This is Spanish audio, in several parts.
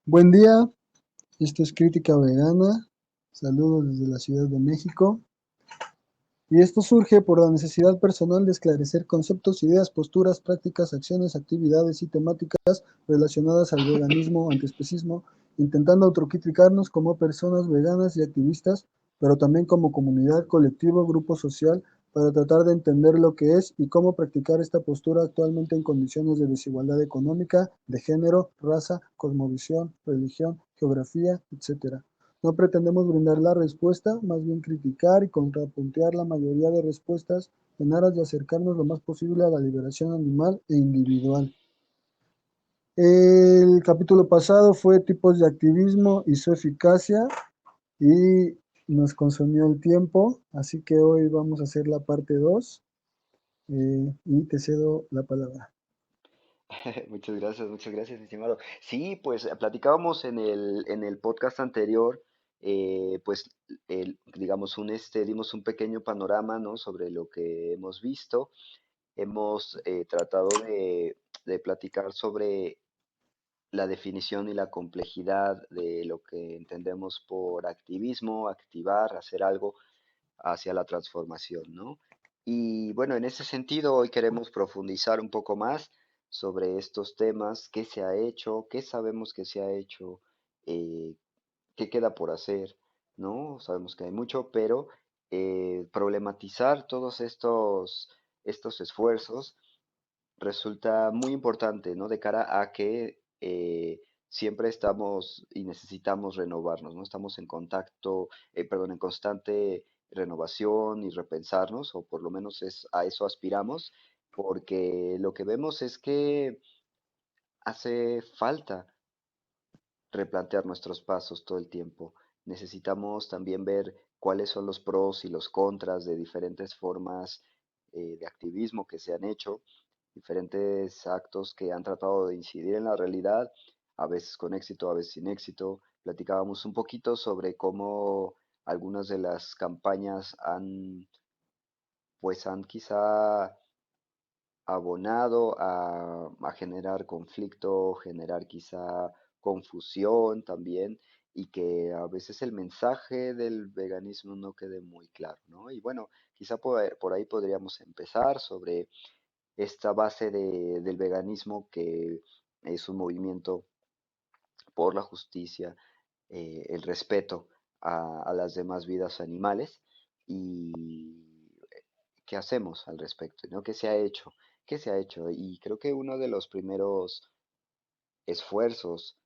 Buen día, esto es Crítica Vegana. Saludos desde la Ciudad de México. Y esto surge por la necesidad personal de esclarecer conceptos, ideas, posturas, prácticas, acciones, actividades y temáticas relacionadas al veganismo, antiespecismo, intentando autocriticarnos como personas veganas y activistas, pero también como comunidad, colectivo, grupo social, para tratar de entender lo que es y cómo practicar esta postura actualmente en condiciones de desigualdad económica, de género, raza, cosmovisión, religión, geografía, etcétera. No pretendemos brindar la respuesta, más bien criticar y contrapuntear la mayoría de respuestas en aras de acercarnos lo más posible a la liberación animal e individual. El capítulo pasado fue tipos de activismo y su eficacia y nos consumió el tiempo, así que hoy vamos a hacer la parte 2 y te cedo la palabra. Muchas gracias, estimado. Sí, pues platicábamos en el podcast anterior, pues digamos dimos un pequeño panorama, ¿no? Sobre lo que hemos visto. Hemos tratado de platicar sobre la definición y la complejidad de lo que entendemos por activismo, activar, hacer algo hacia la transformación, ¿no? Y bueno, en ese sentido, hoy queremos profundizar un poco más sobre estos temas, qué se ha hecho, qué sabemos que se ha hecho, eh, qué queda por hacer, ¿no? Sabemos que hay mucho, pero problematizar todos estos esfuerzos resulta muy importante, ¿no? De cara a que siempre estamos y necesitamos renovarnos, ¿no? Estamos en contacto, perdón, en constante renovación y repensarnos, o por lo menos a eso aspiramos, porque lo que vemos es que hace falta replantear nuestros pasos todo el tiempo. Necesitamos también ver cuáles son los pros y los contras de diferentes formas de activismo que se han hecho, diferentes actos que han tratado de incidir en la realidad, a veces con éxito, a veces sin éxito. Platicábamos un poquito sobre cómo algunas de las campañas han quizá abonado a generar conflicto, generar quizá confusión también, y que a veces el mensaje del veganismo no quede muy claro, ¿no? Y bueno, quizá por ahí podríamos empezar sobre esta base del veganismo, que es un movimiento por la justicia, el respeto a las demás vidas animales, y qué hacemos al respecto, ¿no? ¿Qué se ha hecho? ¿Qué se ha hecho? Y creo que uno de los primeros esfuerzos,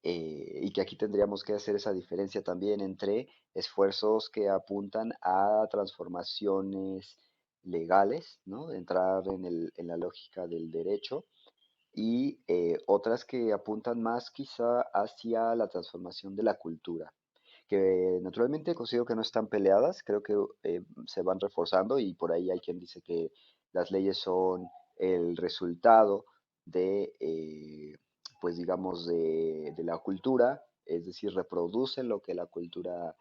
y que aquí tendríamos que hacer esa diferencia también entre esfuerzos que apuntan a transformaciones legales, ¿no? De entrar en la lógica del derecho, y otras que apuntan más quizá hacia la transformación de la cultura, que naturalmente considero que no están peleadas, creo que se van reforzando, y por ahí hay quien dice que las leyes son el resultado de, pues digamos, de la cultura, es decir, reproducen lo que la cultura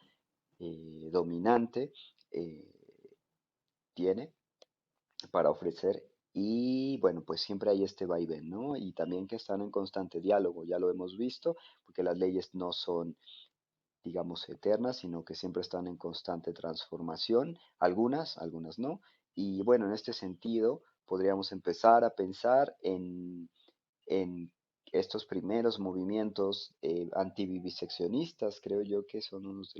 dominante eh, tiene para ofrecer. Y bueno, pues siempre hay este vaivén, ¿no? Y también que están en constante diálogo, ya lo hemos visto, porque las leyes no son, digamos, eternas, sino que siempre están en constante transformación, algunas no. Y bueno, en este sentido, podríamos empezar a pensar en estos primeros movimientos antiviviseccionistas, creo yo que son unos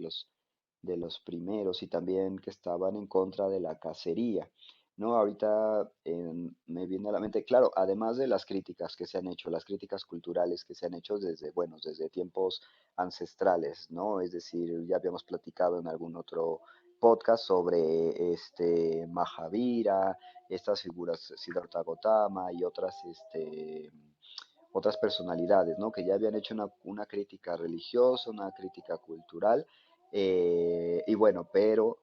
de los primeros, y también que estaban en contra de la cacería. ¿No? Ahorita me viene a la mente, claro, además de las críticas que se han hecho, las críticas culturales que se han hecho desde, bueno, desde tiempos ancestrales, ¿no? Es decir, ya habíamos platicado en algún otro podcast sobre este Mahavira, estas figuras, Siddhartha Gautama y otras personalidades, ¿no? Que ya habían hecho una crítica religiosa, una crítica cultural, y bueno, pero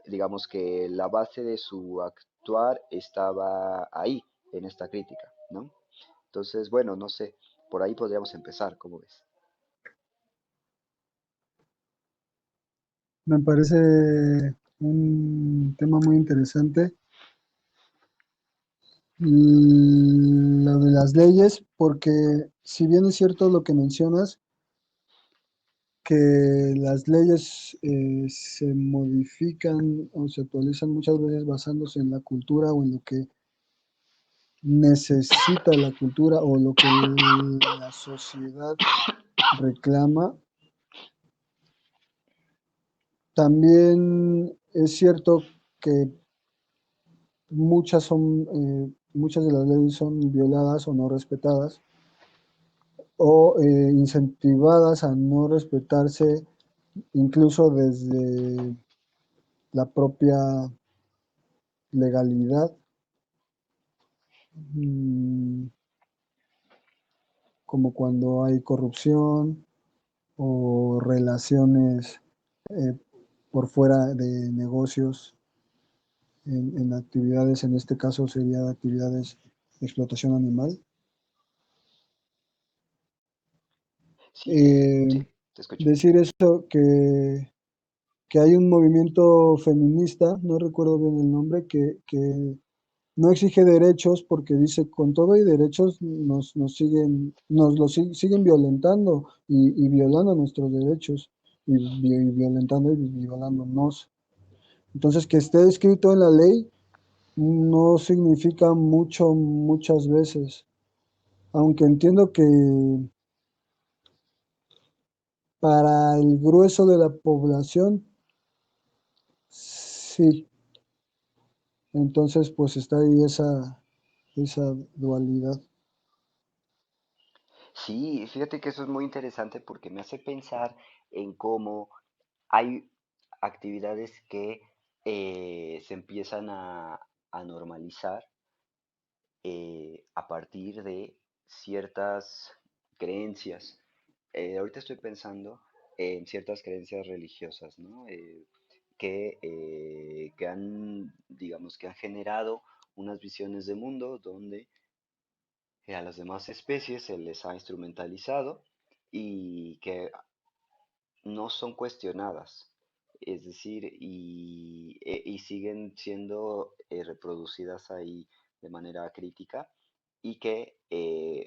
digamos que la base de su actuar estaba ahí, en esta crítica, ¿no? Entonces, bueno, no sé, por ahí podríamos empezar, ¿cómo ves? Me parece un tema muy interesante lo de las leyes, porque si bien es cierto lo que mencionas, que las leyes se modifican o se actualizan muchas veces basándose en la cultura o en lo que necesita la cultura o lo que la sociedad reclama. También es cierto que muchas de las leyes son violadas o no respetadas o incentivadas a no respetarse incluso desde la propia legalidad, mm, como cuando hay corrupción o relaciones eh, por fuera de negocios en actividades, en este caso sería actividades de explotación animal. Sí, Eh, sí, te escucho. Decir eso que hay un movimiento feminista, no recuerdo bien el nombre, que no exige derechos porque dice con todo y derechos nos siguen, siguen violentando y violando nuestros derechos y violentando y violándonos. Entonces, que esté escrito en la ley no significa mucho muchas veces, aunque entiendo que para el grueso de la población, sí. Entonces, pues está ahí esa dualidad. Sí, fíjate que eso es muy interesante porque me hace pensar en cómo hay actividades que se empiezan a normalizar a partir de ciertas creencias. Ahorita estoy pensando en ciertas creencias religiosas, ¿no? Que han, digamos, que han generado unas visiones de mundo donde a las demás especies se les ha instrumentalizado y que no son cuestionadas, es decir, y siguen siendo reproducidas ahí de manera crítica y que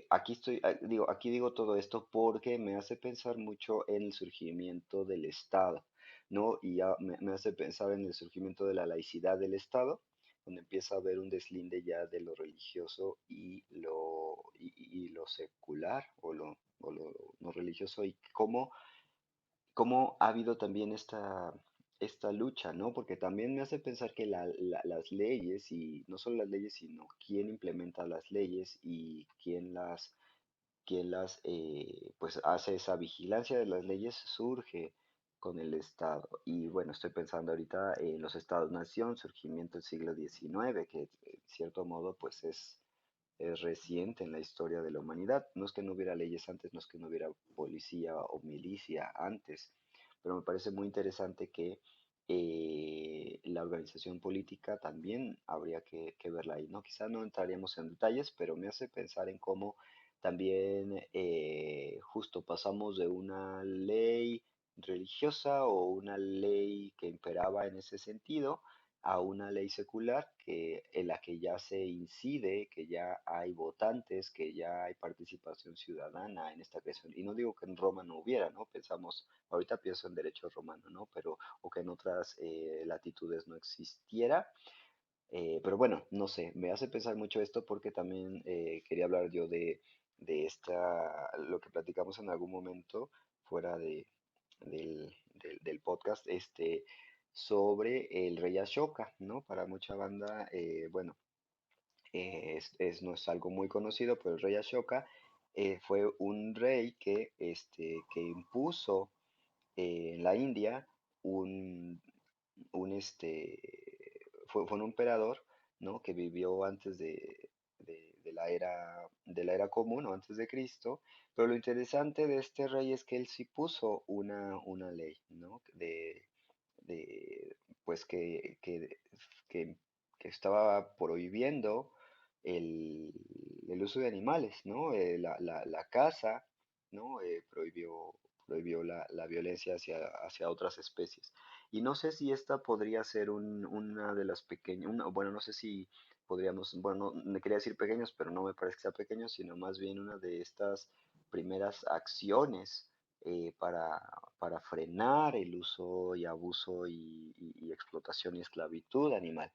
aquí digo todo esto porque me hace pensar mucho en el surgimiento del Estado, ¿no? Y me hace pensar en el surgimiento de la laicidad del Estado, donde empieza a haber un deslinde ya de lo religioso y lo secular o lo no religioso y cómo ha habido también esta lucha, ¿no? Porque también me hace pensar que las leyes, y no solo las leyes, sino quién implementa las leyes y quién las pues hace esa vigilancia de las leyes surge con el Estado. Y bueno, estoy pensando ahorita en los Estados-nación, surgimiento del siglo XIX, que en cierto modo pues es reciente en la historia de la humanidad. No es que no hubiera leyes antes, no es que no hubiera policía o milicia antes, pero me parece muy interesante que la organización política también habría que verla ahí, ¿no? Quizá no entraríamos en detalles, pero me hace pensar en cómo también justo pasamos de una ley religiosa o una ley que imperaba en ese sentido a una ley secular en la que ya se incide, que ya hay votantes, que ya hay participación ciudadana en esta creación. Y no digo que en Roma no hubiera, ¿no? Ahorita pienso en derecho romano, ¿no? O que en otras latitudes no existiera. Pero bueno, no sé, me hace pensar mucho esto porque también quería hablar yo lo que platicamos en algún momento fuera del podcast, sobre el rey Ashoka, ¿no? Para mucha banda, bueno, no es algo muy conocido, pero el rey Ashoka fue un rey que impuso en la India un, un fue un emperador, ¿no? Que vivió antes de la era común o antes de Cristo, pero lo interesante de este rey es que él sí puso una ley, ¿no? De pues que, que estaba prohibiendo el, el uso de animales, ¿no? La caza, ¿no? Prohibió la violencia hacia otras especies. Y no sé si esta podría ser una de las pequeñas, bueno, no sé si podríamos, bueno, no me quería decir pequeños, pero no me parece que sea pequeño, sino más bien una de estas primeras acciones para, para frenar el uso y abuso y explotación y esclavitud animal.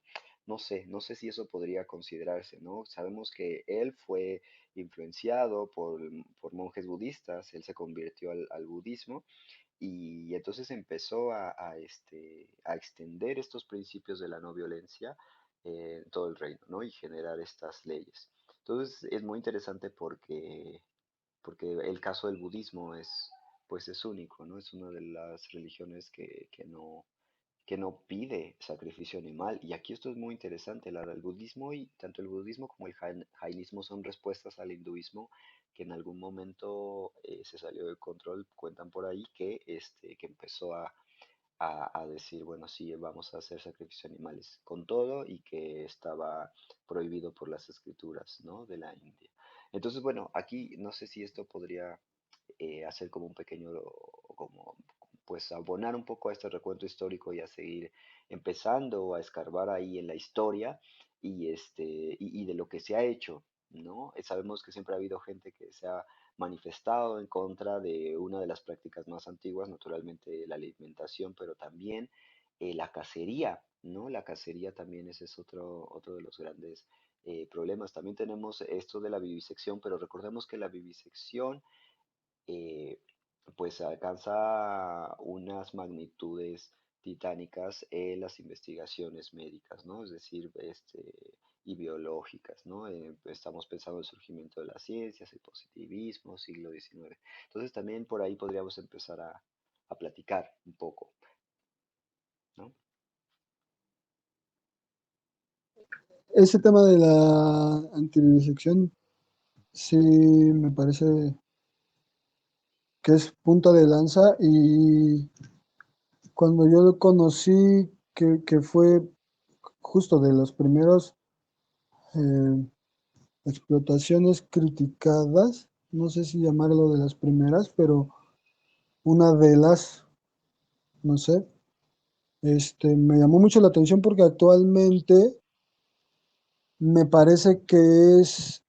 No sé si eso podría considerarse, ¿no? Sabemos que él fue influenciado por monjes budistas, él se convirtió al budismo y entonces empezó a extender estos principios de la no violencia en todo el reino, ¿no? Y generar estas leyes. Entonces es muy interesante porque el caso del budismo pues es único, ¿no? Es una de las religiones que no pide sacrificio animal. Y aquí esto es muy interesante, el budismo y tanto el budismo como el jainismo son respuestas al hinduismo que en algún momento se salió de control. Cuentan por ahí que empezó a decir, bueno, sí, vamos a hacer sacrificio de animales con todo y que estaba prohibido por las escrituras, ¿no? De la India. Entonces, bueno, aquí no sé si esto podría hacer como un pequeño, como, pues abonar un poco a este recuento histórico y a seguir empezando a escarbar ahí en la historia y de lo que se ha hecho, ¿no? Sabemos que siempre ha habido gente que se ha manifestado en contra de una de las prácticas más antiguas, naturalmente la alimentación, pero también la cacería, ¿no? La cacería también ese es otro de los grandes problemas. También tenemos esto de la vivisección, pero recordemos que la vivisección eh, pues alcanza unas magnitudes titánicas en las investigaciones médicas, ¿no? Es decir, y biológicas, ¿no? Estamos pensando en el surgimiento de las ciencias, el positivismo, siglo XIX. Entonces también por ahí podríamos empezar a platicar un poco, ¿no? Ese tema de la antivivisección sí me parece que es punta de lanza y cuando yo lo conocí, que fue justo de los primeros eh, explotaciones criticadas, no sé si llamarlo de las primeras, pero una de las, no sé, me llamó mucho la atención porque actualmente me parece que es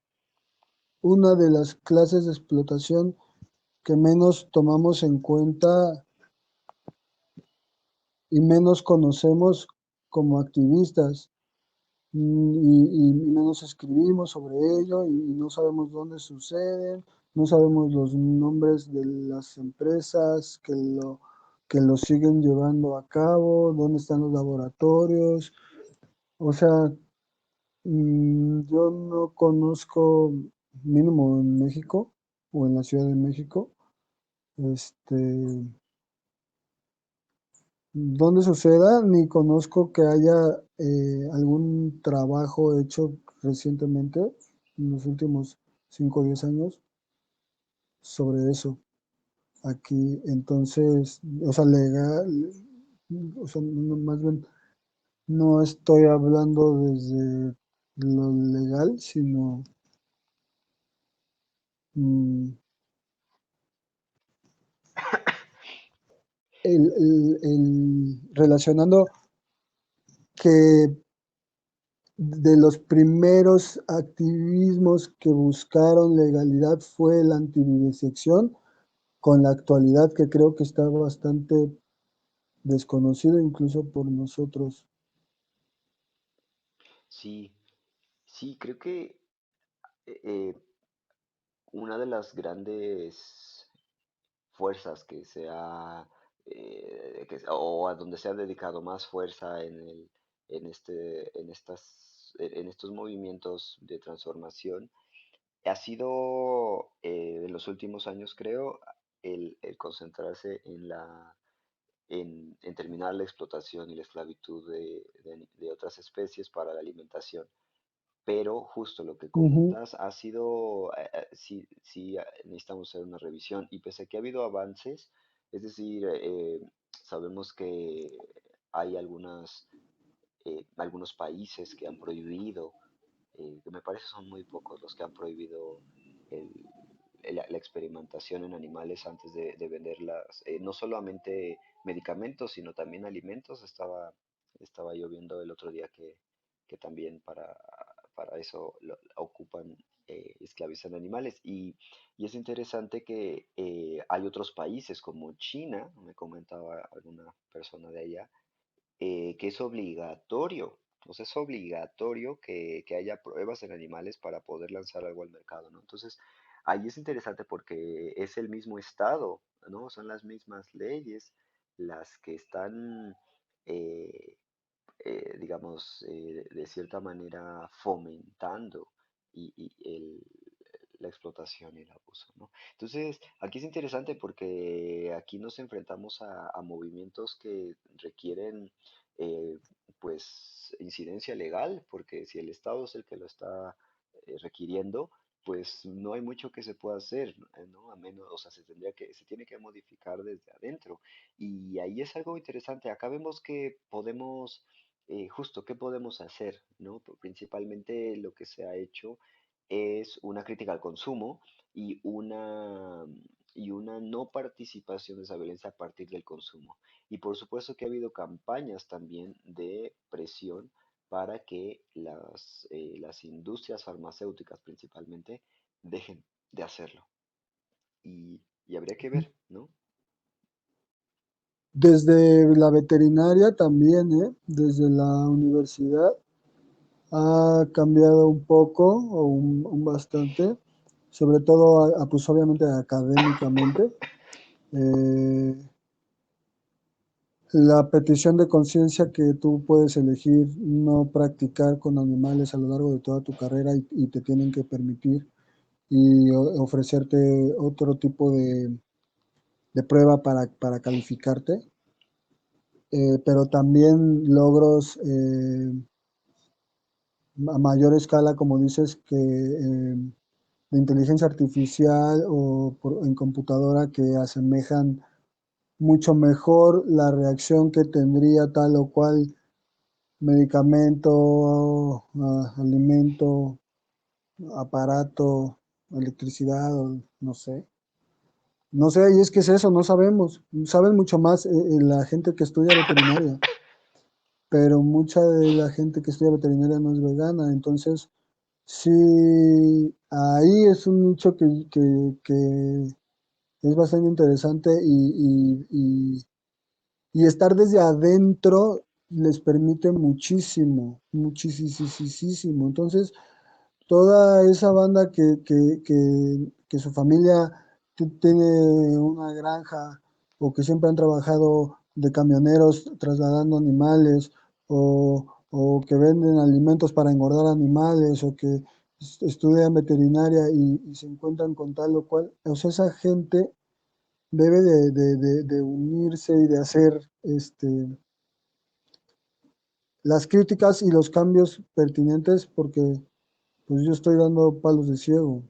una de las clases de explotación que menos tomamos en cuenta y menos conocemos como activistas. Y menos escribimos sobre ello y no sabemos dónde suceden, no sabemos los nombres de las empresas que lo siguen llevando a cabo, dónde están los laboratorios. O sea, yo no conozco, mínimo en México o en la Ciudad de México, este, dónde suceda, ni conozco que haya algún trabajo hecho recientemente, en los últimos 5 o 10 años, sobre eso aquí. Entonces, o sea, legal, o sea, más bien, no estoy hablando desde lo legal, sino mm, relacionando que de los primeros activismos que buscaron legalidad fue la antivivisección, con la actualidad que creo que está bastante desconocido incluso por nosotros. Sí, sí, creo que eh, una de las grandes fuerzas o a donde se ha dedicado más fuerza en estos movimientos de transformación ha sido en los últimos años, creo, el concentrarse en terminar la explotación y la esclavitud de otras especies para la alimentación. Pero justo lo que Ujú, comentas ha sido, sí, sí, necesitamos hacer una revisión. Y pese a que ha habido avances, es decir, sabemos que hay algunos países que han prohibido, que me parece son muy pocos los que han prohibido el- la experimentación en animales antes de venderlas, no solamente medicamentos, sino también alimentos. Estaba yo viendo el otro día que también para eso ocupan esclavizar animales. Y es interesante que hay otros países como China, me comentaba alguna persona de allá, que es obligatorio, o sea, es obligatorio que haya pruebas en animales para poder lanzar algo al mercado, ¿no? Entonces, ahí es interesante porque es el mismo Estado, ¿no? Son las mismas leyes las que están, eh, digamos, de cierta manera fomentando la explotación y el abuso, ¿no? Entonces, aquí es interesante porque aquí nos enfrentamos a movimientos que requieren, eh, pues, incidencia legal, porque si el Estado es el que lo está requiriendo, pues no hay mucho que se pueda hacer, ¿no? A menos, o sea, se tiene que modificar desde adentro. Y ahí es algo interesante. Acá vemos que podemos justo qué podemos hacer, ¿no? Principalmente lo que se ha hecho es una crítica al consumo y una no participación de esa violencia a partir del consumo. Y por supuesto que ha habido campañas también de presión para que las industrias farmacéuticas principalmente dejen de hacerlo. Y habría que ver, ¿no? Desde la veterinaria también, ¿eh? Desde la universidad ha cambiado un poco o un bastante, sobre todo, pues obviamente académicamente. Eh, la petición de conciencia que tú puedes elegir no practicar con animales a lo largo de toda tu carrera y te tienen que permitir y ofrecerte otro tipo de prueba para calificarte, pero también logros a mayor escala, como dices, que de inteligencia artificial o en computadora que asemejan mucho mejor la reacción que tendría tal o cual medicamento, alimento, aparato, electricidad, o no sé. No sé, y es que es eso, no sabemos. Saben mucho más la gente que estudia veterinaria, pero mucha de la gente que estudia veterinaria no es vegana, entonces sí, ahí es un nicho que es bastante interesante y estar desde adentro les permite muchísimo, muchísimo. Entonces, toda esa banda que su familia tiene una granja o que siempre han trabajado de camioneros trasladando animales o que venden alimentos para engordar animales o que estudian veterinaria y se encuentran con tal o cual, o sea, esa gente debe de unirse y de hacer las críticas y los cambios pertinentes porque pues yo estoy dando palos de ciego.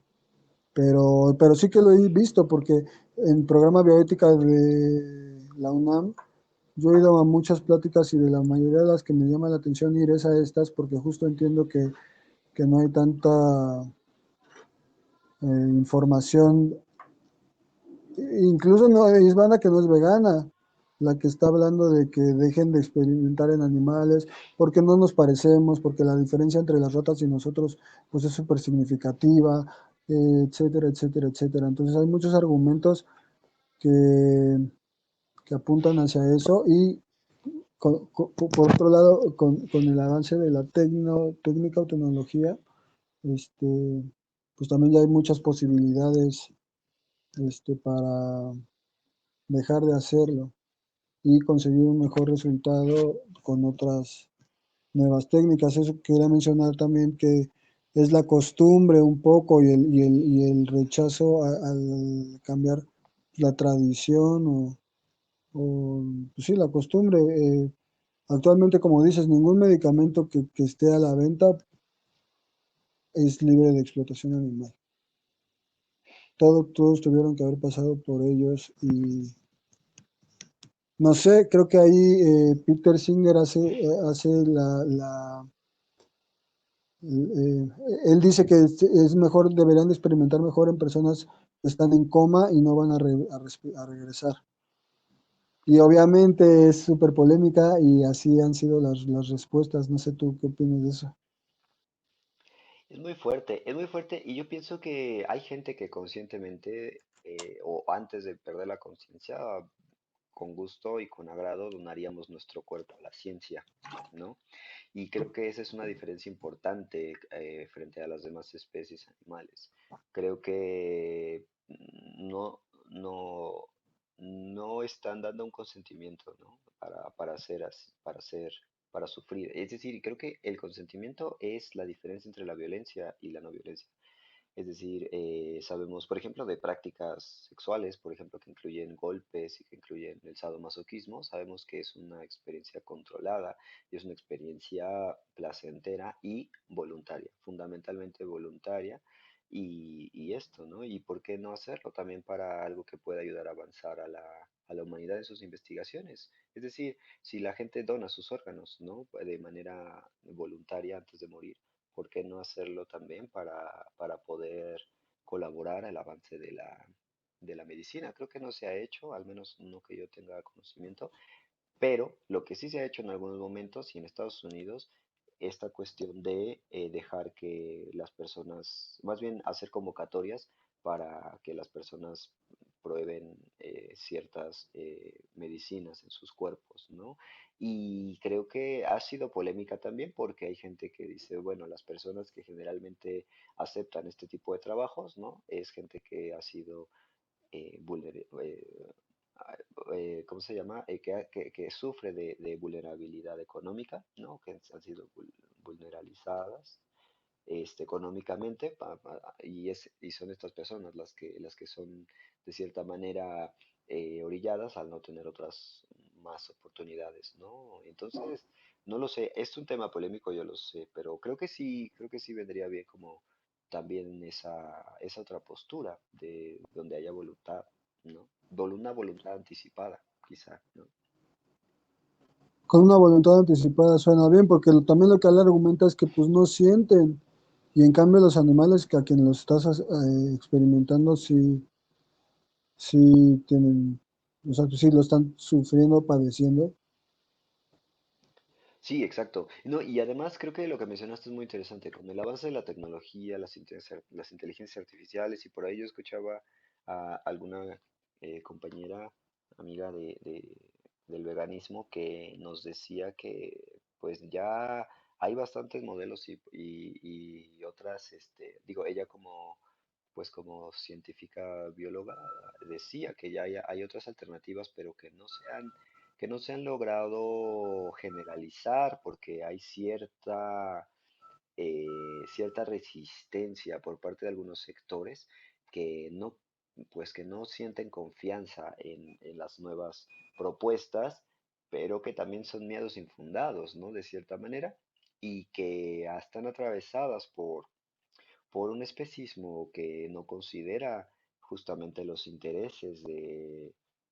Pero sí que lo he visto porque en programa bioética de la UNAM yo he ido a muchas pláticas y de la mayoría de las que me llama la atención ir es a estas porque justo entiendo que no hay tanta información, incluso no es banda que no es vegana, la que está hablando de que dejen de experimentar en animales porque no nos parecemos, porque la diferencia entre las ratas y nosotros pues es súper significativa, etcétera, etcétera, etcétera. Entonces hay muchos argumentos que, que apuntan hacia eso y por otro lado, con el avance de la técnica o tecnología, este, pues también ya hay muchas posibilidades para dejar de hacerlo y conseguir un mejor resultado con otras nuevas técnicas. Eso quería mencionar también que es la costumbre un poco y el rechazo al cambiar la tradición pues sí, la costumbre. Actualmente, como dices, ningún medicamento que esté a la venta es libre de explotación animal. Todos tuvieron que haber pasado por ellos y no sé, creo que ahí Peter Singer hace eh, él dice que es mejor, deberían de experimentar mejor en personas que están en coma y no van a regresar. Y obviamente es súper polémica y así han sido las respuestas. No sé tú qué opinas de eso. es muy fuerte y yo pienso que hay gente que conscientemente o antes de perder la conciencia, con gusto y con agrado donaríamos nuestro cuerpo a la ciencia, ¿no? Y creo que esa es una diferencia importante frente a las demás especies animales. Creo que no, no están dando un consentimiento, ¿no? Para hacer, para sufrir. Es decir, creo que el consentimiento es la diferencia entre la violencia y la no violencia. Es decir, sabemos, por ejemplo, de prácticas sexuales, por ejemplo, que incluyen golpes y que incluyen el sadomasoquismo, sabemos que es una experiencia controlada y es una experiencia placentera y voluntaria, fundamentalmente voluntaria. Y esto, ¿no? ¿Y por qué no hacerlo también para algo que pueda ayudar a avanzar a la humanidad en sus investigaciones? Es decir, si la gente dona sus órganos, ¿no? De manera voluntaria antes de morir, ¿por qué no hacerlo también para poder colaborar al avance de la medicina? Creo que no se ha hecho, al menos no que yo tenga conocimiento, pero lo que sí se ha hecho en algunos momentos y en Estados Unidos, esta cuestión de dejar que las personas, más bien hacer convocatorias para que las personas prueben ciertas medicinas en sus cuerpos, ¿no? Y creo que ha sido polémica también porque hay gente que dice, bueno, las personas que generalmente aceptan este tipo de trabajos, ¿no? Es gente que ha sido ah, ¿cómo se llama? Que sufre de vulnerabilidad económica, ¿no? Que han sido vulneralizadas económicamente y son estas personas las que son de cierta manera orilladas al no tener otras más oportunidades, ¿no? Entonces, no lo sé, es un tema polémico, yo lo sé, pero creo que sí vendría bien como también esa otra postura de donde haya voluntad, ¿no? Una voluntad anticipada, quizá, ¿no? Con una voluntad anticipada suena bien, porque también lo que él argumenta es que pues no sienten, y en cambio los animales que a quien los estás experimentando sí, sí tienen, o sea, sí lo están sufriendo, padeciendo. Sí, exacto. No, y además creo que lo que mencionaste es muy interesante. Con el avance de la tecnología, las inteligencias artificiales, y por ahí yo escuchaba a alguna compañera, amiga del veganismo, que nos decía que pues ya hay bastantes modelos y otras, digo, ella como pues como científica bióloga decía que ya hay otras alternativas, pero que no se han logrado generalizar porque hay cierta resistencia por parte de algunos sectores que no, pues que no sienten confianza en las nuevas propuestas, pero que también son miedos infundados, ¿no? De cierta manera, y que están atravesadas por un especismo que no considera justamente los intereses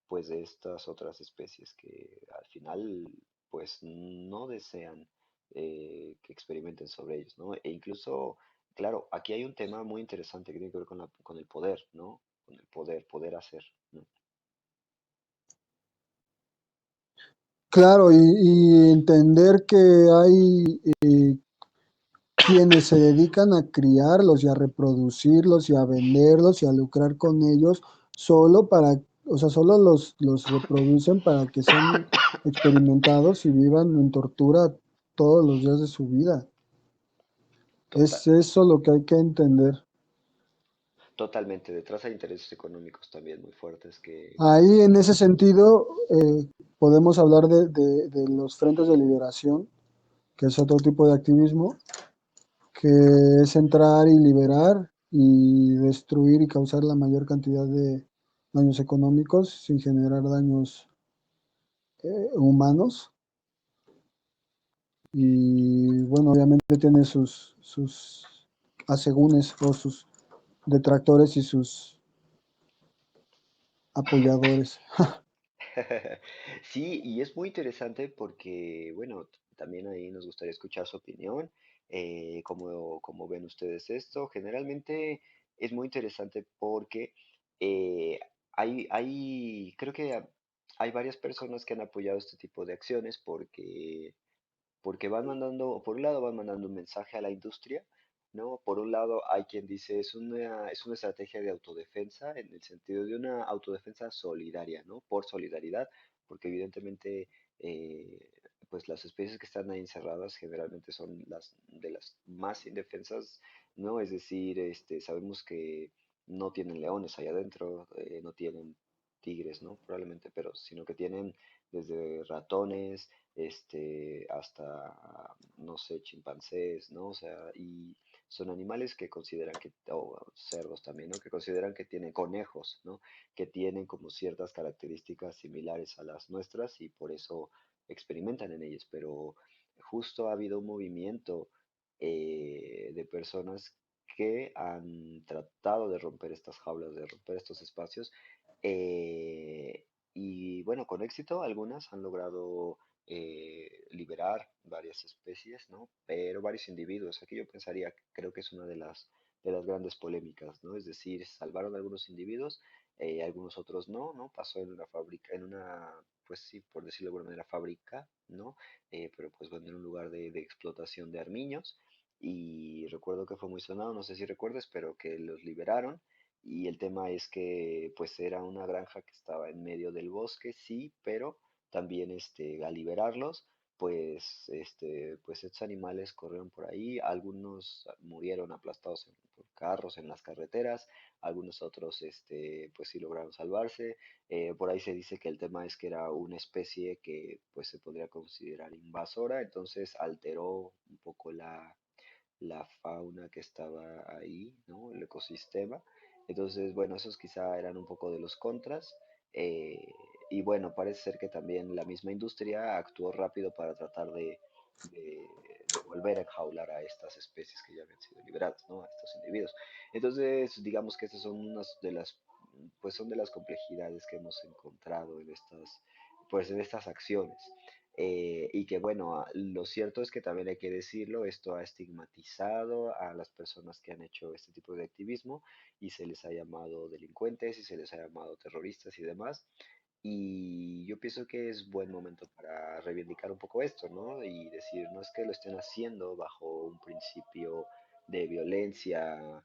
pues, de estas otras especies que al final pues no desean que experimenten sobre ellos, ¿no? E incluso, claro, aquí hay un tema muy interesante que tiene que ver con el poder, ¿no? Con el poder hacer, ¿no? Claro, y entender que hay quienes se dedican a criarlos y a reproducirlos y a venderlos y a lucrar con ellos solo para, o sea, solo los reproducen para que sean experimentados y vivan en tortura todos los días de su vida. Total, Es eso lo que hay que entender. totalmente. Detrás hay intereses económicos también muy fuertes Ahí, en ese sentido, podemos hablar de los frentes de liberación, que es otro tipo de activismo, que es entrar y liberar y destruir y causar la mayor cantidad de daños económicos sin generar daños humanos. Y bueno, obviamente tiene sus asegúnes o sus detractores y sus apoyadores. Sí, y es muy interesante porque, bueno, también ahí nos gustaría escuchar su opinión, cómo ven ustedes esto. Generalmente es muy interesante porque eh, creo que hay varias personas que han apoyado este tipo de acciones porque van mandando, por un lado van mandando un mensaje a la industria ¿no? Por un lado, hay quien dice es una estrategia de autodefensa en el sentido de una autodefensa solidaria, ¿no? Por solidaridad, porque evidentemente, eh, pues las especies que están ahí encerradas generalmente son las de las más indefensas, ¿no? Es decir, sabemos que no tienen leones allá adentro, no tienen tigres, ¿no? Probablemente, pero sino que tienen desde ratones, hasta, no sé, chimpancés, ¿no? O sea, y son animales que consideran que, o cerdos también, ¿no? Que consideran que tienen conejos, ¿no? Que tienen como ciertas características similares a las nuestras y por eso experimentan en ellas. Pero justo ha habido un movimiento de personas que han tratado de romper estas jaulas, de romper estos espacios. Y bueno, con éxito, algunas han logrado liberar varias especies, ¿no? Pero varios individuos. Aquí yo pensaría, creo que es una de las grandes polémicas, ¿no? Es decir, salvaron algunos individuos, algunos otros no, ¿no? Pasó en una fábrica, en una, pues sí, por decirlo de alguna manera, fábrica, ¿no? Pero pues bueno, en un lugar de explotación de armiños. Y recuerdo que fue muy sonado, no sé si recuerdes, pero que los liberaron. Y el tema es que pues era una granja que estaba en medio del bosque, sí, pero también al liberarlos, pues estos animales corrieron por ahí, algunos murieron aplastados por carros en las carreteras, algunos otros pues sí lograron salvarse. Por ahí se dice que el tema es que era una especie que pues se podría considerar invasora, entonces alteró un poco la fauna que estaba ahí, ¿no? El ecosistema. Entonces, bueno, esos quizá eran un poco de los contras. eh, y bueno, parece ser que también la misma industria actuó rápido para tratar de volver a enjaular a estas especies que ya habían sido liberadas, ¿no? A estos individuos. Entonces, digamos que estas son unas de las, pues son de las complejidades que hemos encontrado en pues en estas acciones. Y que bueno, lo cierto es que también hay que decirlo, esto ha estigmatizado a las personas que han hecho este tipo de activismo y se les ha llamado delincuentes y se les ha llamado terroristas y demás. Y yo pienso que es buen momento para reivindicar un poco esto, ¿no? Y decir, no es que lo estén haciendo bajo un principio de violencia,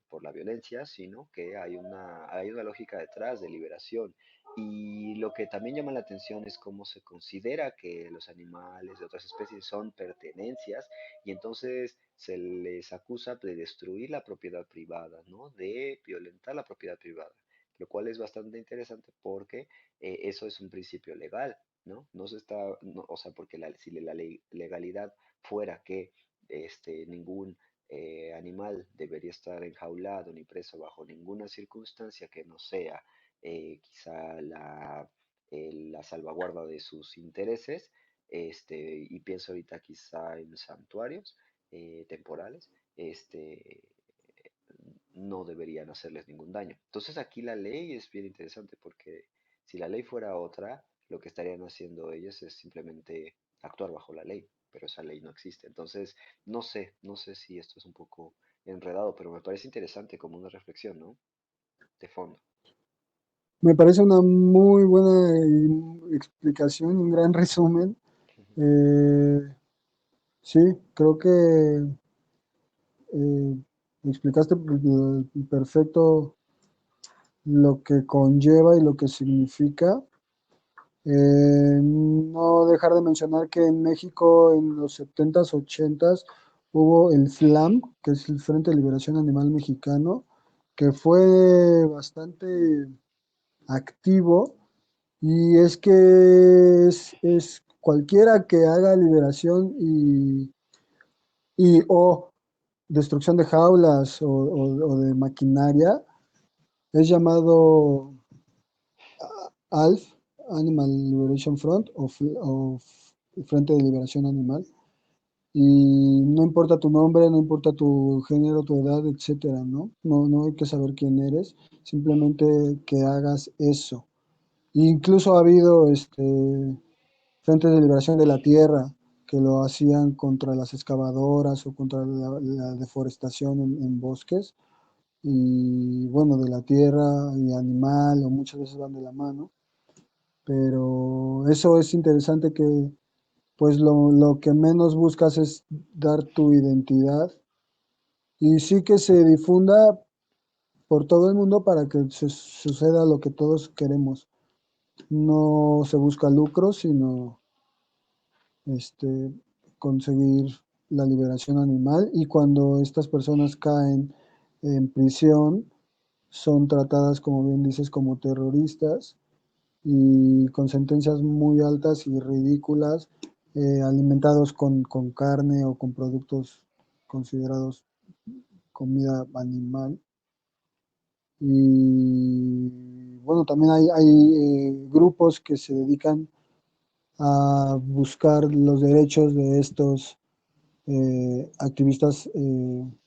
por la violencia, sino que hay una lógica detrás de liberación. Y lo que también llama la atención es cómo se considera que los animales de otras especies son pertenencias y entonces se les acusa de destruir la propiedad privada, ¿no? De violentar la propiedad privada, lo cual es bastante interesante porque eso es un principio legal, ¿no? No se está, o sea, porque si la legalidad fuera que ningún animal debería estar enjaulado ni preso bajo ninguna circunstancia que no sea quizá la salvaguarda de sus intereses, y pienso ahorita quizá en santuarios temporales, no deberían hacerles ningún daño. Entonces aquí la ley es bien interesante porque si la ley fuera otra, lo que estarían haciendo ellos es simplemente actuar bajo la ley, pero esa ley no existe. Entonces, no sé si esto es un poco enredado, pero me parece interesante como una reflexión, ¿no? De fondo. Me parece una muy buena explicación, un gran resumen. Eh, sí, creo que eh, explicaste perfecto lo que conlleva y lo que significa. No dejar de mencionar que en México en los 70s, 80s hubo el FLAM, que es el Frente de Liberación Animal Mexicano, que fue bastante activo y es que es cualquiera que haga liberación y o destrucción de jaulas o de maquinaria es llamado ALF, Animal Liberation Front o Frente de Liberación Animal. Y no importa tu nombre, no importa tu género, tu edad, etcétera, ¿no? No hay que saber quién eres, simplemente que hagas eso. Incluso ha habido frentes de liberación de la tierra que lo hacían contra las excavadoras o contra la deforestación en bosques. Y bueno, de la tierra y animal, o muchas veces van de la mano. Pero eso es interesante pues lo que menos buscas es dar tu identidad y sí que se difunda por todo el mundo para que suceda lo que todos queremos. No se busca lucro, sino este, conseguir la liberación animal y cuando estas personas caen en prisión son tratadas, como bien dices, como terroristas y con sentencias muy altas y ridículas, alimentados con carne o con productos considerados comida animal. Y bueno, también hay grupos que se dedican a buscar los derechos de estos activistas en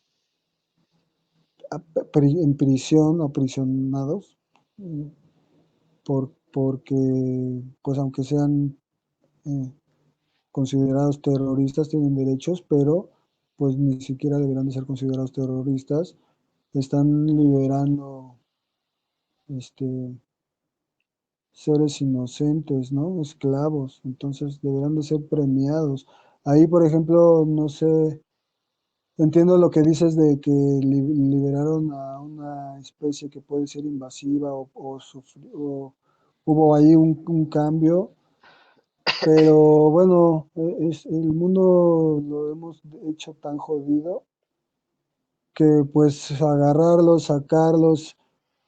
prisión o prisionados, eh, porque pues aunque sean eh, considerados terroristas tienen derechos, pero pues ni siquiera deberán de ser considerados terroristas. Están liberando este, seres inocentes, ¿no? Esclavos, entonces deberán de ser premiados. Ahí, por ejemplo, no sé, entiendo lo que dices de que liberaron a una especie que puede ser invasiva o hubo ahí un cambio, pero bueno, el mundo lo hemos hecho tan jodido que pues agarrarlos, sacarlos,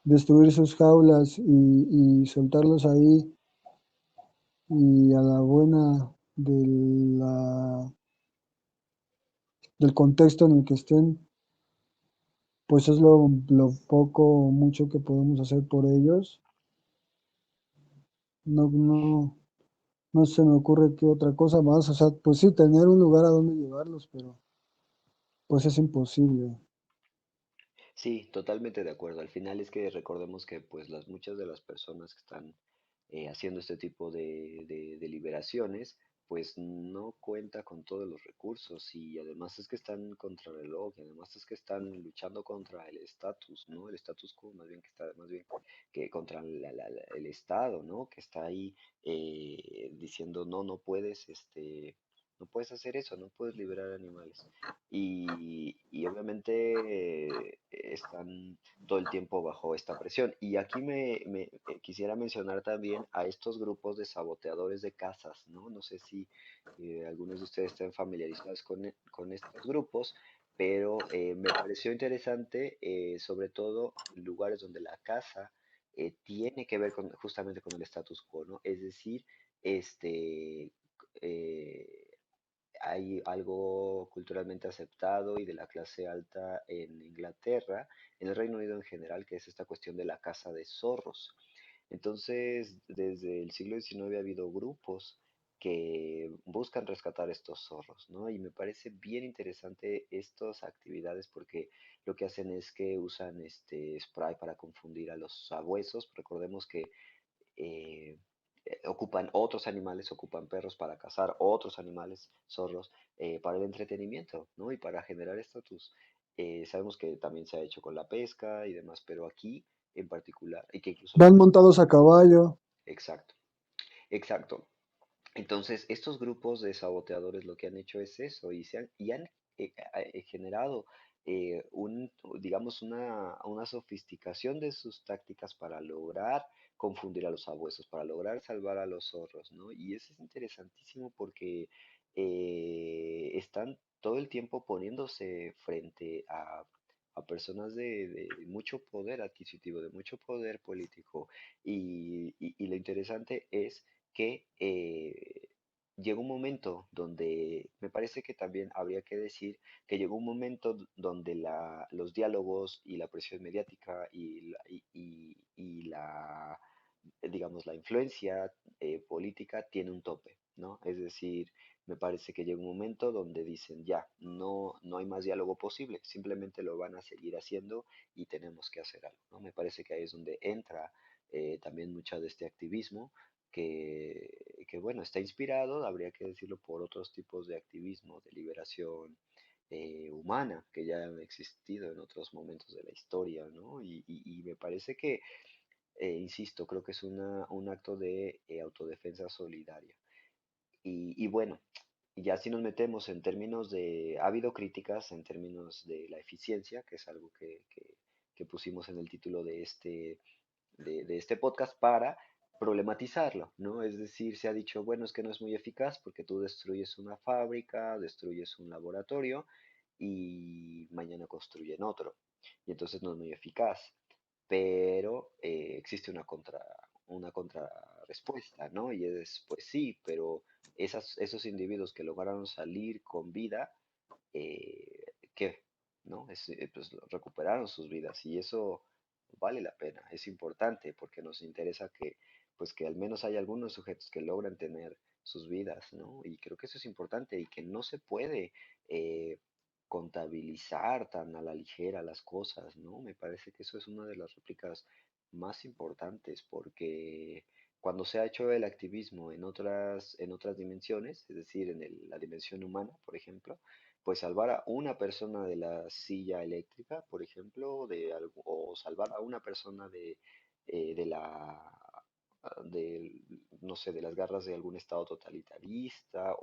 destruir sus jaulas y soltarlos ahí y a la buena del contexto en el que estén, pues es lo poco o mucho que podemos hacer por ellos. No, no, no se me ocurre qué otra cosa más. O sea, pues sí, tener un lugar a donde llevarlos, pero pues es imposible. Sí, totalmente de acuerdo. Al final es que recordemos que pues las muchas de las personas que están haciendo este tipo de liberaciones, pues no cuenta con todos los recursos y además es que están contra el reloj y además es que están luchando contra el estatus, ¿no? El status quo, más bien que está, más bien que contra el Estado, ¿no? Que está ahí diciendo no, no puedes, no puedes hacer eso, no puedes liberar animales. Y obviamente están todo el tiempo bajo esta presión. Y aquí quisiera mencionar también a estos grupos de saboteadores de casas, ¿no? No sé si algunos de ustedes estén familiarizados con estos grupos, pero me pareció interesante, sobre todo en lugares donde la casa tiene que ver justamente con el status quo, ¿no? Es decir, este... eh, hay algo culturalmente aceptado y de la clase alta en Inglaterra, en el Reino Unido en general, que es esta cuestión de la caza de zorros. Entonces, desde el siglo XIX ha habido grupos que buscan rescatar estos zorros, ¿no? Y me parece bien interesante estas actividades porque lo que hacen es que usan este spray para confundir a los sabuesos. Recordemos que eh, ocupan otros animales, ocupan perros para cazar, otros animales, zorros, para el entretenimiento, ¿no? Y para generar estatus. Sabemos que también se ha hecho con la pesca y demás, pero aquí en particular, y que incluso Van montados a caballo. exacto, exacto. Entonces, estos grupos de saboteadores lo que han hecho es eso y han generado digamos, una sofisticación de sus tácticas para lograr confundir a los sabuesos, para lograr salvar a los zorros, ¿no? Y eso es interesantísimo porque están todo el tiempo poniéndose frente a personas de mucho poder adquisitivo, de mucho poder político. Y lo interesante es que llegó un momento donde me parece que también habría que decir que llegó un momento donde los diálogos y la presión mediática y la, digamos, la influencia política tiene un tope, ¿no? Es decir, me parece que llega un momento donde dicen, ya, no, no hay más diálogo posible, simplemente lo van a seguir haciendo y tenemos que hacer algo, ¿no? Me parece que ahí es donde entra también mucho de este activismo que, bueno, está inspirado, habría que decirlo, por otros tipos de activismo, de liberación humana que ya han existido en otros momentos de la historia, ¿no? Y me parece que, insisto, creo que es un acto de autodefensa solidaria. Y bueno, Y ya si nos metemos en términos de, ha habido críticas en términos de la eficiencia, que es algo que pusimos en el título de este podcast para problematizarlo, ¿no? Es decir, se ha dicho, bueno, es que no es muy eficaz porque tú destruyes una fábrica, destruyes un laboratorio y mañana construyen otro. Y entonces no es muy eficaz. Pero existe una contrarrespuesta, ¿no? Y es, pues sí, pero esos individuos que lograron salir con vida, ¿qué? ¿No? Pues recuperaron sus vidas y eso vale la pena, es importante porque nos interesa que, pues que al menos hay algunos sujetos que logran tener sus vidas, ¿no? Y creo que eso es importante y que no se puede eh, contabilizar tan a la ligera las cosas, ¿no? Me parece que eso es una de las réplicas más importantes porque cuando se ha hecho el activismo en otras dimensiones, es decir, en la dimensión humana, por ejemplo, pues salvar a una persona de la silla eléctrica, por ejemplo, o salvar a una persona de no sé, de las garras de algún estado totalitarista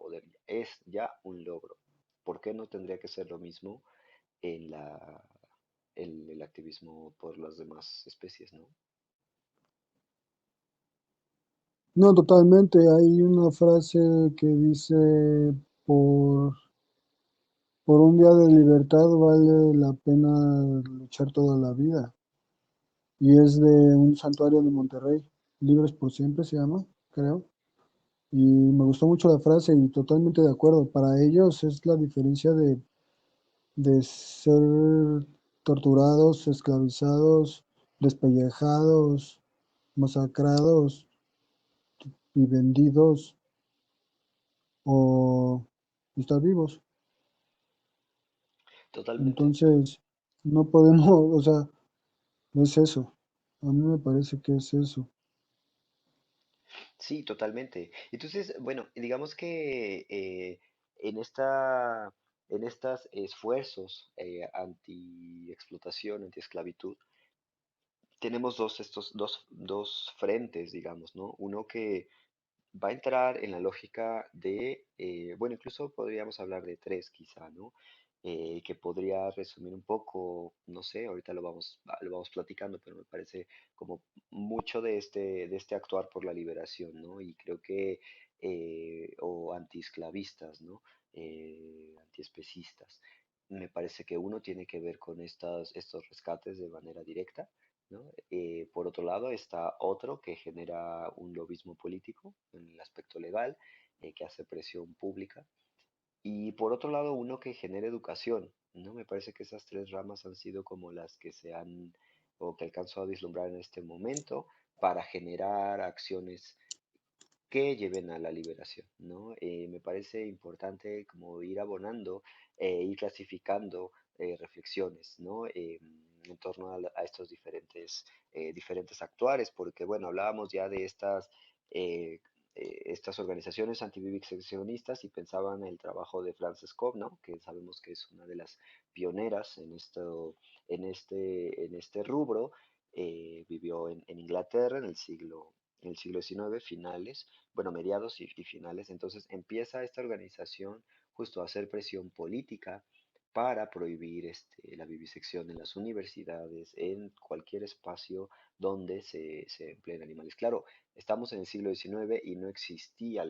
es ya un logro. ¿Por qué no tendría que ser lo mismo en el activismo por las demás especies, ¿no? No, totalmente. Hay una frase que dice, por, por un día de libertad vale la pena luchar toda la vida. Y es de un santuario de Monterrey, Libres por Siempre se llama, creo. Y me gustó mucho la frase y totalmente de acuerdo. Para ellos es la diferencia de ser torturados, esclavizados, despellejados, masacrados y vendidos o estar vivos. Totalmente. Entonces, no podemos, o sea, es eso. A mí me parece que es eso. Sí, totalmente. Entonces, bueno, digamos que en en estos esfuerzos anti-explotación, anti-esclavitud, tenemos dos frentes, digamos, ¿no? Uno que va a entrar en la lógica bueno, incluso podríamos hablar de tres quizá, ¿no? Que podría resumir un poco, no sé, ahorita lo vamos platicando, pero me parece como mucho de este actuar por la liberación, ¿no? Y creo que, o antiesclavistas, ¿no? Antiespecistas. Me parece que uno tiene que ver con estos rescates de manera directa, ¿no? Por otro lado está otro que genera un lobismo político en el aspecto legal, que hace presión pública. Y por otro lado uno que genera educación, ¿no? Me parece que esas tres ramas han sido como las que se han o que alcanzó a vislumbrar en este momento para generar acciones que lleven a la liberación, ¿no? Me parece importante como ir abonando, ir clasificando reflexiones, ¿no? En torno a estos diferentes actuares, porque, bueno, hablábamos ya de eh, estas organizaciones antiviviseccionistas y pensaban en el trabajo de Frances Cobb, ¿no? Que sabemos que es una de las pioneras en este rubro. Vivió en Inglaterra en el siglo XIX, finales, bueno, mediados y finales. Entonces empieza esta organización justo a hacer presión política para prohibir la vivisección en las universidades, en cualquier espacio donde se empleen animales. Claro, estamos en el siglo XIX y no existía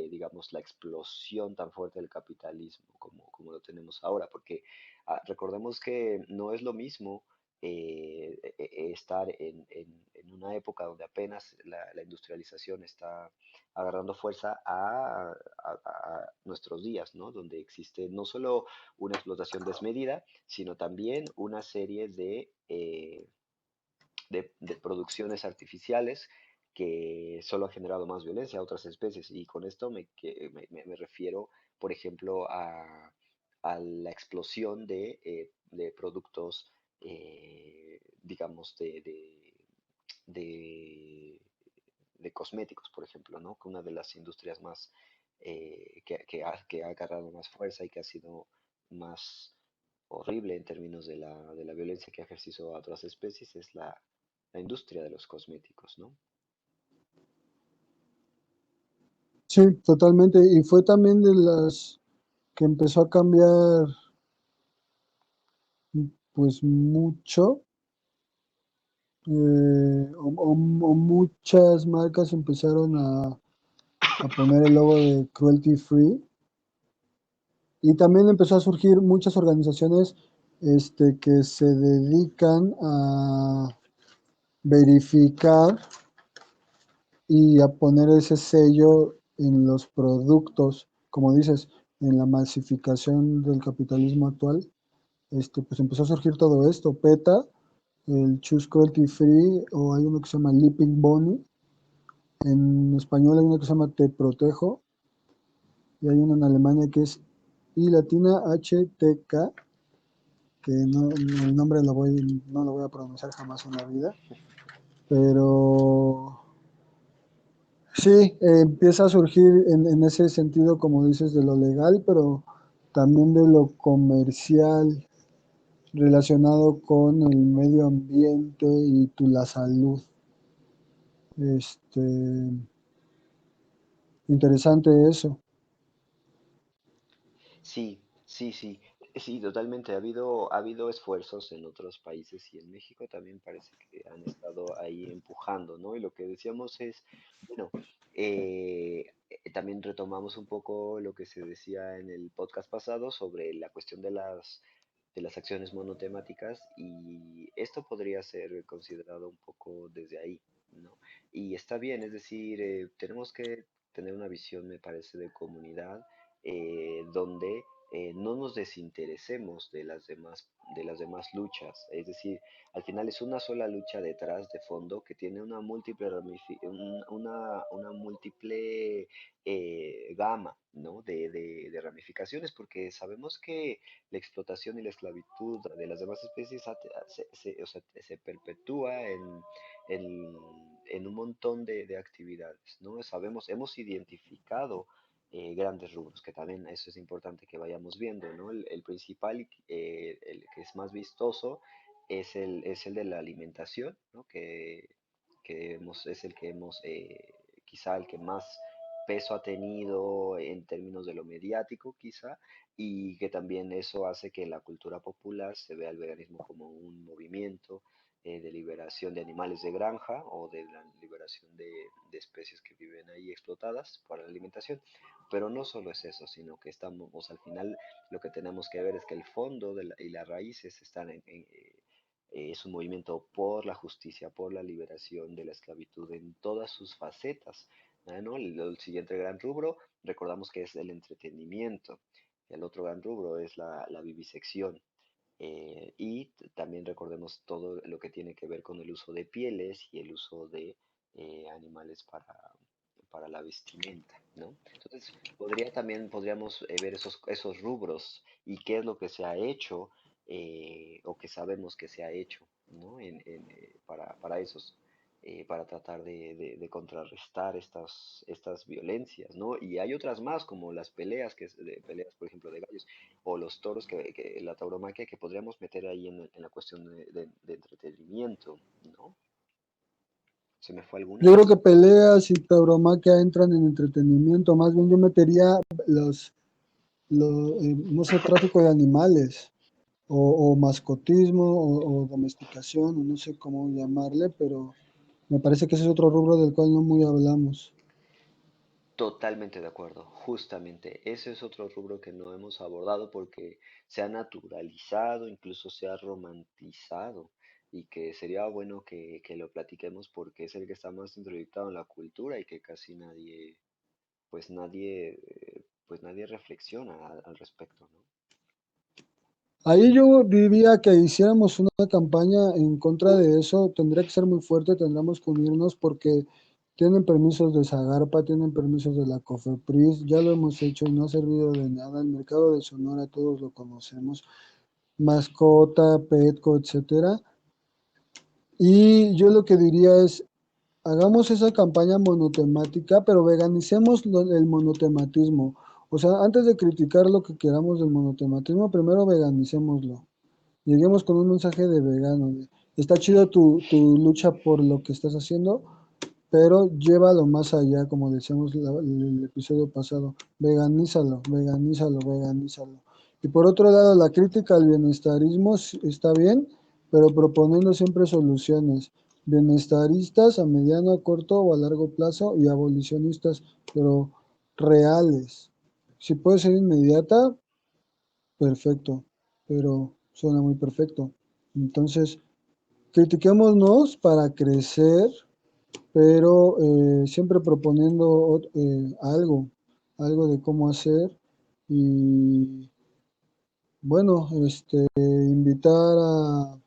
digamos, la explosión tan fuerte del capitalismo como lo tenemos ahora, porque recordemos que no es lo mismo estar en una época donde apenas la industrialización está agarrando fuerza a nuestros días, ¿no? Donde existe no solo una explotación desmedida, sino también una serie de producciones artificiales que solo han generado más violencia a otras especies. Y con esto me refiero, por ejemplo, a la explosión de productos, digamos, de, de cosméticos, por ejemplo, ¿no? Que una de las industrias más que ha agarrado más fuerza y que ha sido más horrible en términos de la violencia que ha ejercido a otras especies es la industria de los cosméticos, ¿no? Sí, totalmente. Y fue también de las que empezó a cambiar, pues mucho, o muchas marcas empezaron a poner el logo de cruelty free. Y también empezó a surgir muchas organizaciones que se dedican a verificar y a poner ese sello en los productos, como dices, en la masificación del capitalismo actual, pues empezó a surgir todo esto, PETA, el Choose Cruelty Free, o hay uno que se llama Leaping Bunny, en español hay uno que se llama Te Protejo, y hay uno en Alemania que es I latina HTK, que el nombre no lo voy a pronunciar jamás en la vida, pero sí, empieza a surgir en ese sentido, como dices, de lo legal, pero también de lo comercial relacionado con el medio ambiente y la salud. Este, interesante eso. Sí, sí, sí, sí, totalmente. Ha habido esfuerzos en otros países y en México también parece que han estado ahí empujando, ¿no? Y lo que decíamos es, bueno, también retomamos un poco lo que se decía en el podcast pasado sobre la cuestión de las acciones monotemáticas y esto podría ser considerado un poco desde ahí, ¿no? Y está bien, es decir, tenemos que tener una visión, me parece, de comunidad donde no nos desinteresemos de las demás luchas. Es decir, al final es una sola lucha detrás de fondo que tiene una múltiple gama, ¿no? de ramificaciones, porque sabemos que la explotación y la esclavitud de las demás especies o sea, se perpetúa en, en un montón de actividades, ¿no? Sabemos, hemos identificado grandes rubros, que también eso es importante que vayamos viendo, ¿no? El principal, el que es más vistoso, es el de la alimentación, ¿no? Es el que hemos, quizá el que más peso ha tenido en términos de lo mediático, quizá, y que también eso hace que en la cultura popular se vea el veganismo como un movimiento de liberación de animales de granja o de la liberación de especies que viven ahí explotadas para la alimentación. Pero no solo es eso, sino que estamos, o sea, al final lo que tenemos que ver es que el fondo y las raíces están es un movimiento por la justicia, por la liberación de la esclavitud en todas sus facetas. ¿No? El siguiente gran rubro, recordamos que es el entretenimiento. El otro gran rubro es la vivisección. Y también recordemos todo lo que tiene que ver con el uso de pieles y el uso de animales para la vestimenta, ¿no? Entonces, podríamos ver esos rubros y qué es lo que se ha hecho o que sabemos que se ha hecho, ¿no? Para tratar de contrarrestar estas violencias, ¿no? Y hay otras más, como las peleas, peleas, por ejemplo, de gallos, o los toros, la tauromaquia, que podríamos meter ahí en la cuestión de entretenimiento, ¿no? ¿Se me fue Yo alguna? creo que peleas y tauromaquia entran en entretenimiento, más bien yo metería no sé, tráfico de animales, o mascotismo, o domesticación, o no sé cómo llamarle, pero me parece que ese es otro rubro del cual no muy hablamos. Totalmente de acuerdo, justamente. Ese es otro rubro que no hemos abordado porque se ha naturalizado, incluso se ha romantizado, y que sería bueno que lo platiquemos porque es el que está más introyectado en la cultura y que casi nadie reflexiona al respecto, ¿no? Ahí yo diría que hiciéramos una campaña en contra de eso, tendría que ser muy fuerte, tendríamos que unirnos porque tienen permisos de Zagarpa, tienen permisos de la COFEPRIS, ya lo hemos hecho y no ha servido de nada. El mercado de Sonora todos lo conocemos, Mascota, Petco, etcétera. Y yo lo que diría es, hagamos esa campaña monotemática, pero veganicemos el monotematismo. O sea, antes de criticar lo que queramos del monotematismo, primero veganicémoslo. Lleguemos con un mensaje de vegano. Está chido tu lucha por lo que estás haciendo, pero llévalo más allá, como decíamos el episodio pasado, veganízalo, veganízalo, veganízalo. Y por otro lado, la crítica al bienestarismo está bien, pero proponiendo siempre soluciones bienestaristas a mediano, a corto o a largo plazo y abolicionistas, pero reales. Si puede ser inmediata, perfecto, pero suena muy perfecto. Entonces, critiquémonos para crecer, pero siempre proponiendo algo de cómo hacer y bueno, invitar a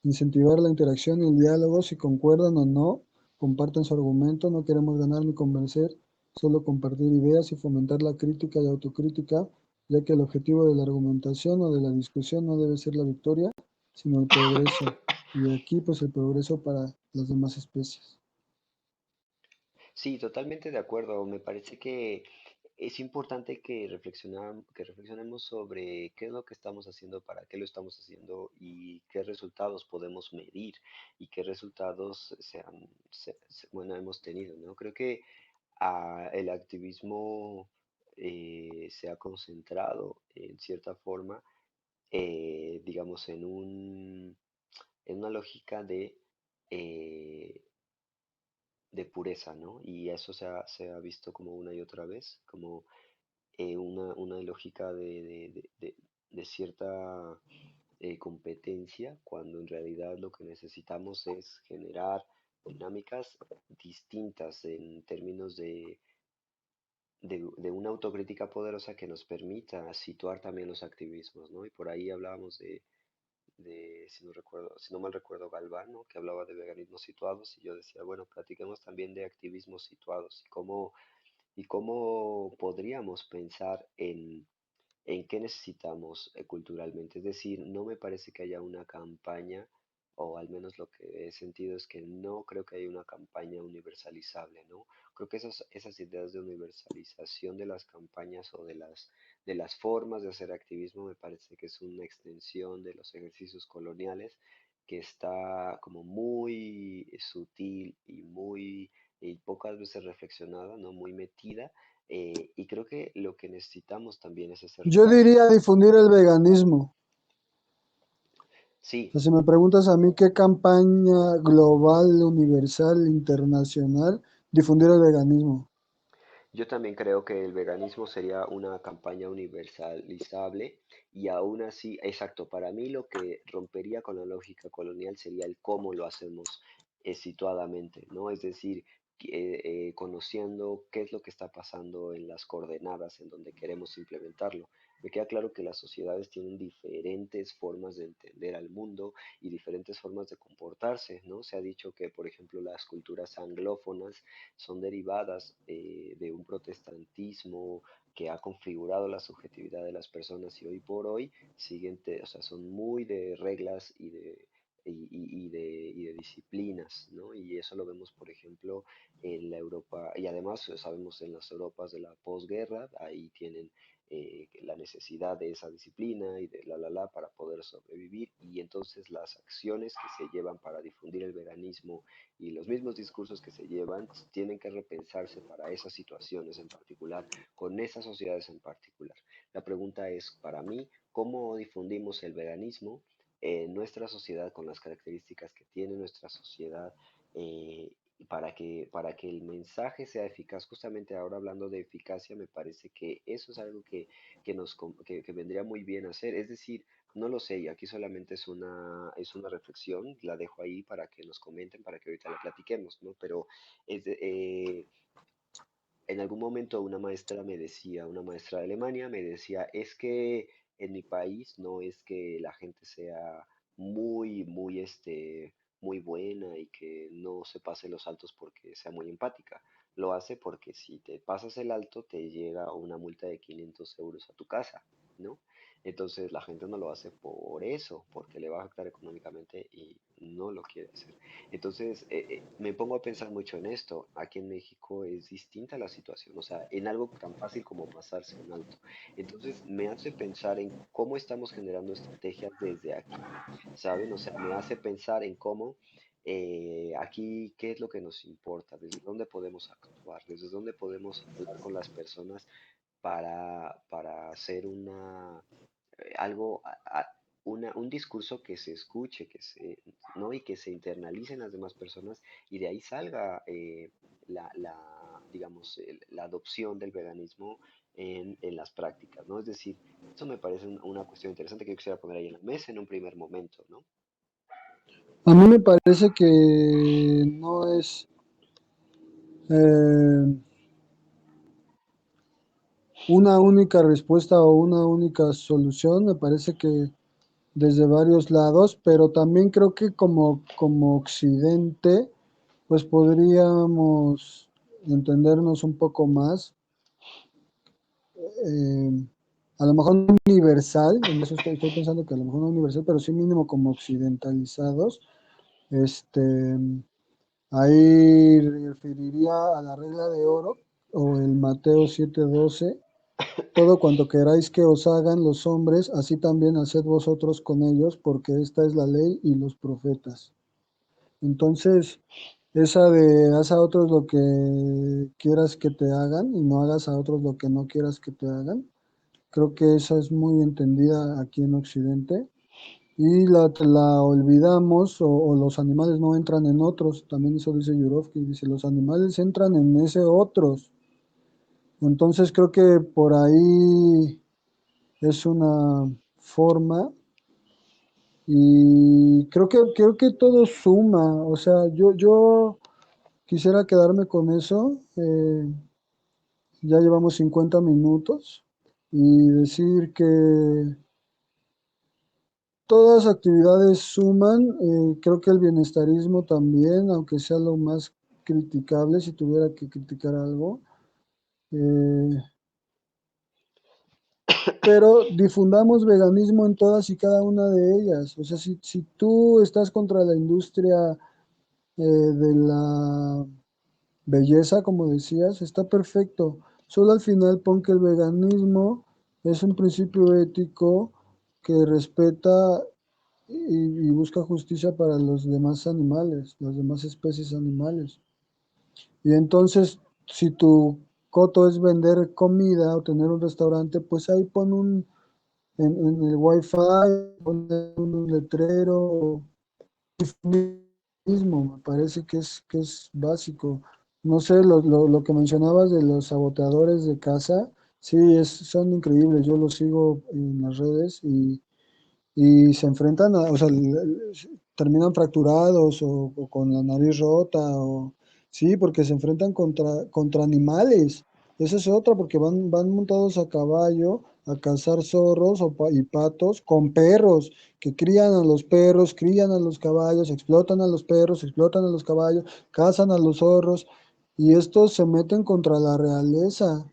incentivar la interacción y el diálogo, si concuerdan o no, compartan su argumento, no queremos ganar ni convencer, solo compartir ideas y fomentar la crítica y autocrítica, ya que el objetivo de la argumentación o de la discusión no debe ser la victoria, sino el progreso. Y aquí pues el progreso para las demás especies. Sí, totalmente de acuerdo. Me parece que es importante que que reflexionemos sobre qué es lo que estamos haciendo, para qué lo estamos haciendo y qué resultados podemos medir y qué resultados bueno, hemos tenido, ¿no? Creo que el activismo se ha concentrado en cierta forma, digamos, en una lógica eh, de pureza, ¿no? Y eso se ha visto como una y otra vez, como una lógica de cierta competencia, cuando en realidad lo que necesitamos es generar dinámicas distintas en términos de una autocrítica poderosa que nos permita situar también los activismos, ¿no? Y por ahí hablábamos si no recuerdo, si no mal recuerdo, Galván, ¿no? Que hablaba de veganismos situados y yo decía, bueno, platiquemos también de activismos situados y cómo podríamos pensar en qué necesitamos culturalmente. Es decir, no me parece que haya una campaña, o al menos lo que he sentido es que no creo que haya una campaña universalizable, ¿no? Creo que esas ideas de universalización de las campañas o de las formas de hacer activismo me parece que es una extensión de los ejercicios coloniales que está como muy sutil y muy y pocas veces reflexionada, ¿no? Muy metida, y creo que lo que necesitamos también es ese Yo repaso. diría difundir el veganismo. O Sí, sea, si me preguntas a mí qué campaña global, universal, internacional, difundir el veganismo. yo también creo que el veganismo sería una campaña universalizable y aún así, exacto, para mí lo que rompería con la lógica colonial sería el cómo lo hacemos situadamente, ¿no? Es decir, conociendo qué es lo que está pasando en las coordenadas en donde queremos implementarlo. Me queda claro que las sociedades tienen diferentes formas de entender al mundo y diferentes formas de comportarse, ¿no? Se ha dicho que, por ejemplo, las culturas anglófonas son derivadas de un protestantismo que ha configurado la subjetividad de las personas y hoy por hoy o sea, son muy de reglas y de disciplinas, ¿no? Y eso lo vemos, por ejemplo, en la Europa, y además sabemos en las Europas de la posguerra, ahí tienen la necesidad de esa disciplina y de para poder sobrevivir, y entonces las acciones que se llevan para difundir el veganismo y los mismos discursos que se llevan tienen que repensarse para esas situaciones en particular, con esas sociedades en particular. La pregunta es, para mí, ¿cómo difundimos el veganismo en nuestra sociedad con las características que tiene nuestra sociedad? eh, para que el mensaje sea eficaz. Justamente ahora hablando de eficacia, me parece que eso es algo que vendría muy bien hacer. Es decir, no lo sé, y aquí solamente es una reflexión, la dejo ahí para que nos comenten, para que ahorita la platiquemos, ¿no? Pero es en algún momento una maestra me decía, una maestra de Alemania me decía, es que en mi país no es que la gente sea muy buena y que no se pase los altos porque sea muy empática. Lo hace porque si te pasas el alto te llega una multa de 500 euros a tu casa, ¿no? Entonces la gente no lo hace por eso, porque le va a afectar económicamente y no lo quiere hacer. Entonces, me pongo a pensar mucho en esto. Aquí en México es distinta la situación, o sea, en algo tan fácil como pasarse un alto. Entonces, me hace pensar en cómo estamos generando estrategias desde aquí, ¿saben? O sea, me hace pensar en cómo aquí, ¿qué es lo que nos importa? ¿Desde dónde podemos actuar? ¿Desde dónde podemos hablar con las personas para hacer algo, un discurso que se escuche, ¿no? Y que se internalice en las demás personas y de ahí salga digamos, la adopción del veganismo en las prácticas, ¿no? Es decir, eso me parece una cuestión interesante que yo quisiera poner ahí en la mesa en un primer momento, ¿no? A mí me parece que no es eh, una única respuesta o una única solución, me parece que desde varios lados, pero también creo que como Occidente, pues podríamos entendernos un poco más, eh, a lo mejor no universal, en eso estoy pensando que a lo mejor no universal, pero sí mínimo como occidentalizados, este, ahí referiría a la regla de oro o el Mateo 7:12. Todo cuanto queráis que os hagan los hombres, así también haced vosotros con ellos, porque esta es la ley y los profetas. Entonces, esa de haz a otros lo que quieras que te hagan y no hagas a otros lo que no quieras que te hagan, creo que esa es muy entendida aquí en Occidente y la olvidamos o los animales no entran en otros. También eso dice Yurovsky, dice los animales entran en ese otros. Entonces creo que por ahí es una forma y creo que todo suma, o sea, yo quisiera quedarme con eso, ya llevamos 50 minutos y decir que todas las actividades suman, creo que el bienestarismo también, aunque sea lo más criticable, si tuviera que criticar algo, eh, pero difundamos veganismo en todas y cada una de ellas. O sea, si tú estás contra la industria de la belleza, como decías, está perfecto. Solo al final pon que el veganismo es un principio ético que respeta y busca justicia para los demás animales, las demás especies animales. Y entonces, si tu coto es vender comida o tener un restaurante, pues ahí pon en el wifi, pon un letrero, mismo, me parece que es básico. No sé, lo que mencionabas de los saboteadores de casa, sí, son increíbles, yo los sigo en las redes y se enfrentan o sea, terminan fracturados o con la nariz rota, o sí, porque se enfrentan contra animales. Esa es otra, porque van montados a caballo a cazar zorros y patos con perros, que crían a los perros, crían a los caballos, explotan a los perros, explotan a los caballos, cazan a los zorros, y estos se meten contra la realeza,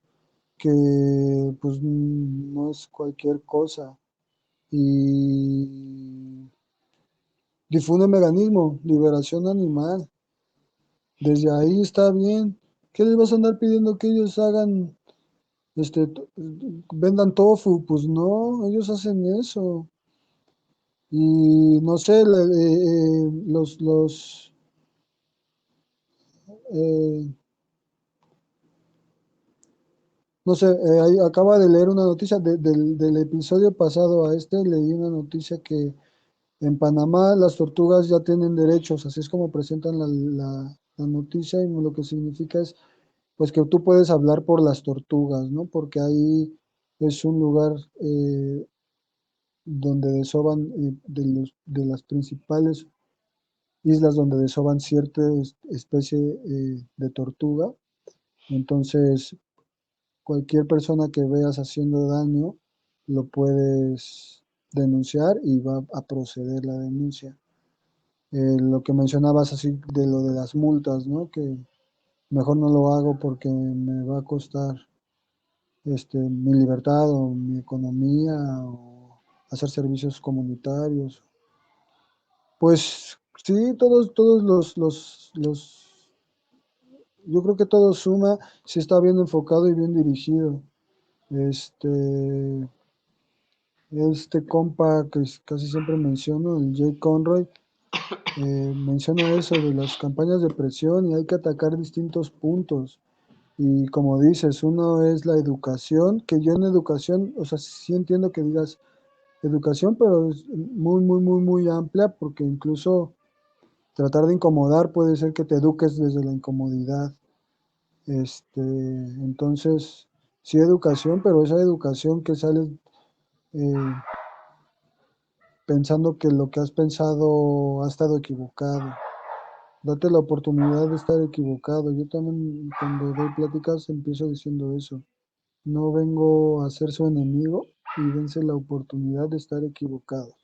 que pues no es cualquier cosa y difunde veganismo, liberación animal. Desde ahí está bien. ¿Qué les vas a andar pidiendo que ellos hagan, este, to- vendan tofu? Pues no, ellos hacen eso. Y no sé, eh, no sé, ahí acaba de leer una noticia del episodio pasado a este, leí una noticia que en Panamá las tortugas ya tienen derechos, así es como presentan la noticia y lo que significa es pues que tú puedes hablar por las tortugas, ¿no? Porque ahí es un lugar donde desovan de las principales islas donde desovan cierta especie de tortuga. Entonces, cualquier persona que veas haciendo daño, lo puedes denunciar y va a proceder la denuncia. Lo que mencionabas así de lo de las multas, ¿no? Que mejor no lo hago porque me va a costar mi libertad o mi economía o hacer servicios comunitarios. Pues sí, todos yo creo que todo suma si está bien enfocado y bien dirigido. Este, este compa que casi siempre menciono, el Jay Conroy, Menciona eso de las campañas de presión y hay que atacar distintos puntos. Y como dices, uno es la educación, que yo en educación, o sea, sí entiendo que digas educación, pero es muy, muy, muy, muy amplia, porque incluso tratar de incomodar puede ser que te eduques desde la incomodidad. Entonces, sí educación, pero esa educación que sale eh, pensando que lo que has pensado ha estado equivocado. Date la oportunidad de estar equivocado. Yo también cuando doy pláticas empiezo diciendo eso. No vengo a ser su enemigo y dense la oportunidad de estar equivocado.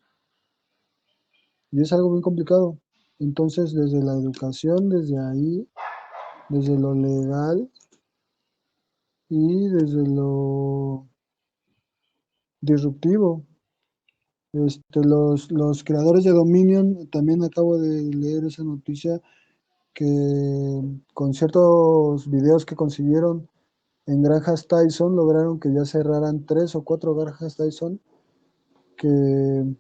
Y es algo bien complicado. Entonces, desde la educación, desde ahí, desde lo legal y desde lo disruptivo. Los creadores de Dominion, también acabo de leer esa noticia, que con ciertos videos que consiguieron en granjas Tyson lograron que ya cerraran 3 o 4 granjas Tyson, que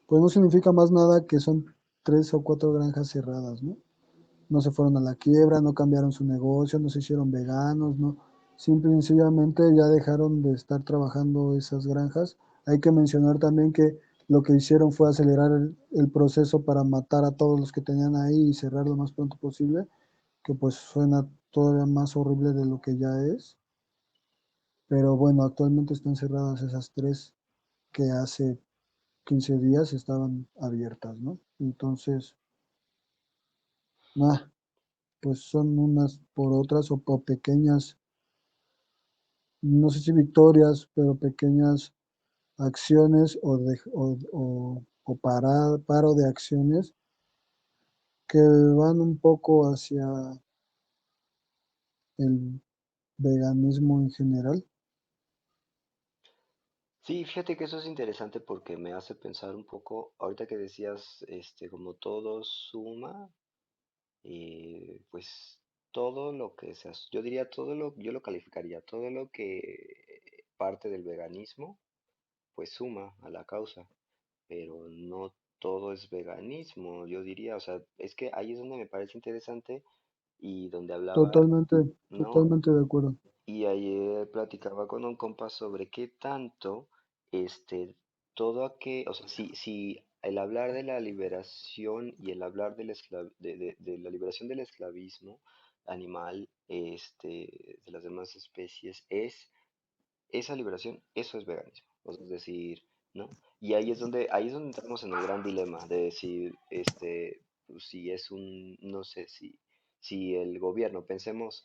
pues no significa más nada que son 3 o 4 granjas cerradas, ¿no? No se fueron a la quiebra, no cambiaron su negocio, no se hicieron veganos, no. Simple y sencillamente ya dejaron de estar trabajando esas granjas. Hay que mencionar también que lo que hicieron fue acelerar el proceso para matar a todos los que tenían ahí y cerrar lo más pronto posible, que pues suena todavía más horrible de lo que ya es. Pero bueno, actualmente están cerradas esas 3 que hace 15 días estaban abiertas, ¿no? Entonces, nah, pues son unas por otras o por pequeñas, no sé si victorias, pero pequeñas acciones o paro de acciones que van un poco hacia el veganismo en general. Sí, fíjate que eso es interesante porque me hace pensar un poco, ahorita que decías, como todo suma, pues todo lo que yo diría yo lo calificaría, todo lo que parte del veganismo, pues suma a la causa, pero no todo es veganismo, yo diría, o sea, es que ahí es donde me parece interesante y donde hablaba, Totalmente, ¿no? totalmente de acuerdo. Y ayer platicaba con un compa sobre qué tanto, este, todo aquello, o sea, si el hablar de la liberación y el hablar de la liberación del esclavismo animal, de las demás especies, es esa liberación, eso es veganismo. O sea, es decir, ¿no? Y ahí es donde entramos en el gran dilema de decir, pues, si es no sé, si el gobierno, pensemos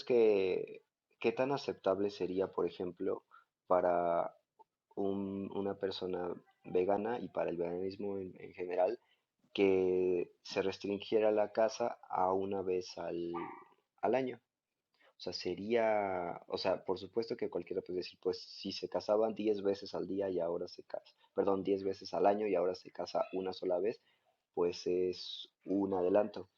que qué tan aceptable sería, por ejemplo, para una persona vegana y para el veganismo en general, que se restringiera la caza a una vez al año. O sea, o sea, por supuesto que cualquiera puede decir, pues si se cazaban 10 veces al día y ahora se caza, perdón, 10 veces al año y ahora se caza una sola vez, pues es un adelanto,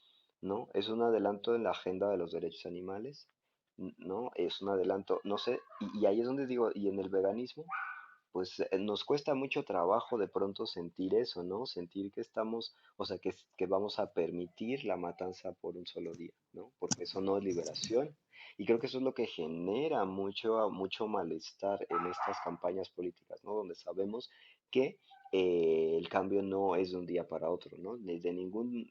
¿no? Es un adelanto en la agenda de los derechos animales, ¿no? Es un adelanto, no sé, y ahí es donde digo, y en el veganismo, pues nos cuesta mucho trabajo de pronto sentir eso, ¿no? Sentir que estamos, o sea, que vamos a permitir la matanza por un solo día, ¿no? Porque eso no es liberación. Y creo que eso es lo que genera mucho malestar en estas campañas políticas, ¿no? Donde sabemos que el cambio no es de un día para otro, ¿no? De ningún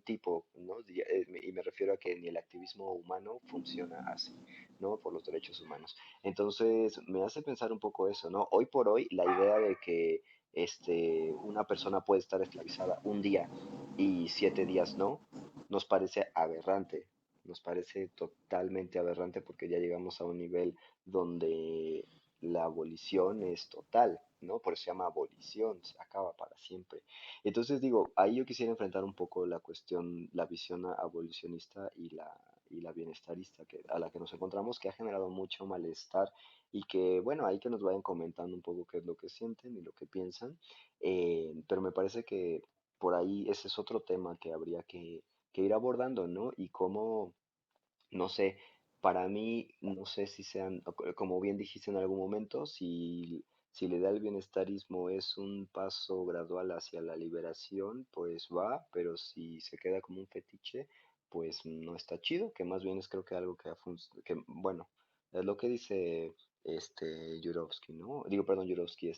tipo, ¿no? Y me refiero a que ni el activismo humano funciona así, ¿no? Por los derechos humanos. Entonces, me hace pensar un poco eso, ¿no? Hoy por hoy, la idea de que una persona puede estar esclavizada un día y 7 días no, nos parece aberrante, nos parece totalmente aberrante porque ya llegamos a un nivel donde la abolición es total, ¿no? Por eso se llama abolición, se acaba para siempre. Entonces digo, ahí yo quisiera enfrentar un poco la cuestión, la visión abolicionista y la bienestarista a la que nos encontramos, que ha generado mucho malestar y que, bueno, ahí que nos vayan comentando un poco qué es lo que sienten y lo que piensan, pero me parece que por ahí ese es otro tema que habría que ir abordando, ¿no? Y cómo, no sé, para mí, no sé si sean, como bien dijiste en algún momento, Si la idea del bienestarismo es un paso gradual hacia la liberación, pues va, pero si se queda como un fetiche, pues no está chido, que más bien es creo que algo que que bueno, es lo que dice Jurovsky, ¿no? Digo, perdón, Jurovsky,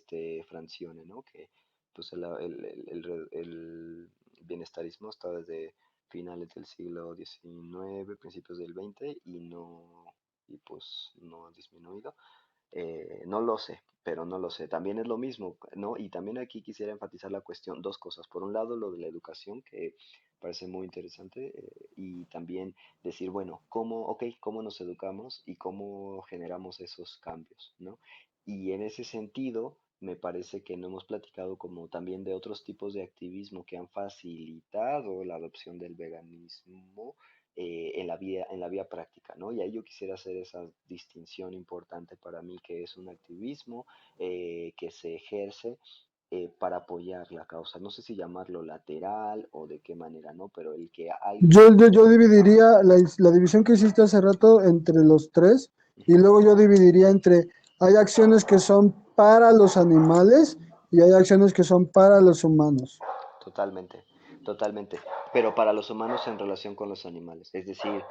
Francione, ¿no? Que pues el bienestarismo está desde finales del siglo XIX, principios del XX y pues no ha disminuido. No lo sé, pero no lo sé. También es lo mismo, ¿no? Y también aquí quisiera enfatizar la cuestión, dos cosas. Por un lado, lo de la educación, que parece muy interesante, y también decir, bueno, cómo nos educamos y cómo generamos esos cambios, ¿no? Y en ese sentido, me parece que no hemos platicado como también de otros tipos de activismo que han facilitado la adopción del veganismo en la vía práctica, ¿no? Y ahí yo quisiera hacer esa distinción importante para mí, que es un activismo que se ejerce para apoyar la causa. No sé si llamarlo lateral o de qué manera, ¿no? Pero el que alguien... Yo dividiría la división que hiciste hace rato entre los tres y Ujú. luego yo dividiría entre, hay acciones que son para los animales y hay acciones que son para los humanos. Totalmente, totalmente. Pero para los humanos en relación con los animales. Es decir,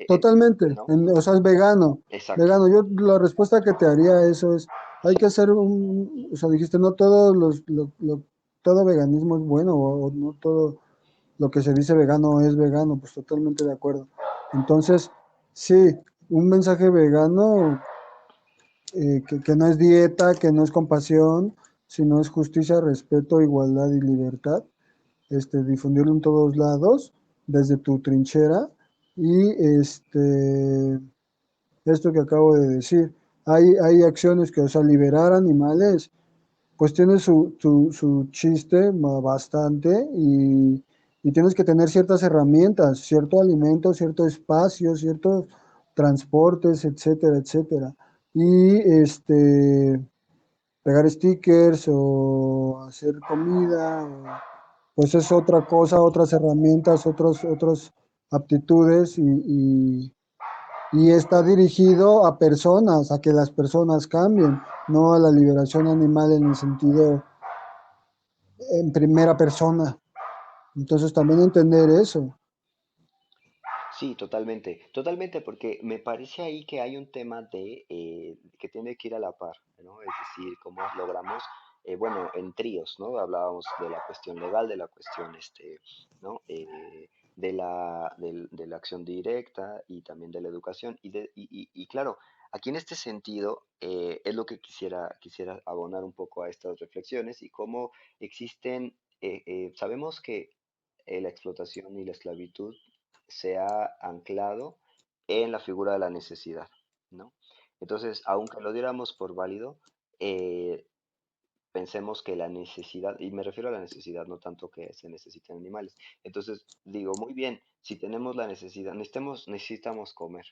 Totalmente, ¿no? o sea, es vegano. Exacto. Vegano, yo la respuesta que te haría a eso es, hay que hacer o sea, dijiste, no todos todo veganismo es bueno o no todo lo que se dice vegano es vegano, pues totalmente de acuerdo. Entonces, sí, un mensaje vegano que no es dieta, que no es compasión, sino es justicia, respeto, igualdad y libertad, difundirlo en todos lados, desde tu trinchera, y esto que acabo de decir, hay acciones que, o sea, liberar animales, pues tiene su chiste bastante y tienes que tener ciertas herramientas, cierto alimento, cierto espacio, ciertos transportes, etcétera, etcétera. Y pegar stickers o hacer comida, pues es otra cosa, otras herramientas, otras aptitudes y está dirigido a personas, a que las personas cambien, no a la liberación animal en el sentido en primera persona. Entonces también entender eso. Sí, totalmente, totalmente, porque me parece ahí que hay un tema que tiene que ir a la par, ¿no? Es decir, cómo logramos, bueno, en tríos, ¿no? Hablábamos de la cuestión legal, de la cuestión, ¿no? De la acción directa y también de la educación. Y claro, aquí en este sentido es lo que quisiera abonar un poco a estas reflexiones y cómo existen, sabemos que la explotación y la esclavitud se ha anclado en la figura de la necesidad, ¿no? Entonces, aunque lo diéramos por válido, eh, pensemos que la necesidad, y me refiero a la necesidad, no tanto que se necesiten animales. Entonces, digo, muy bien, si tenemos la necesidad, necesitamos comer.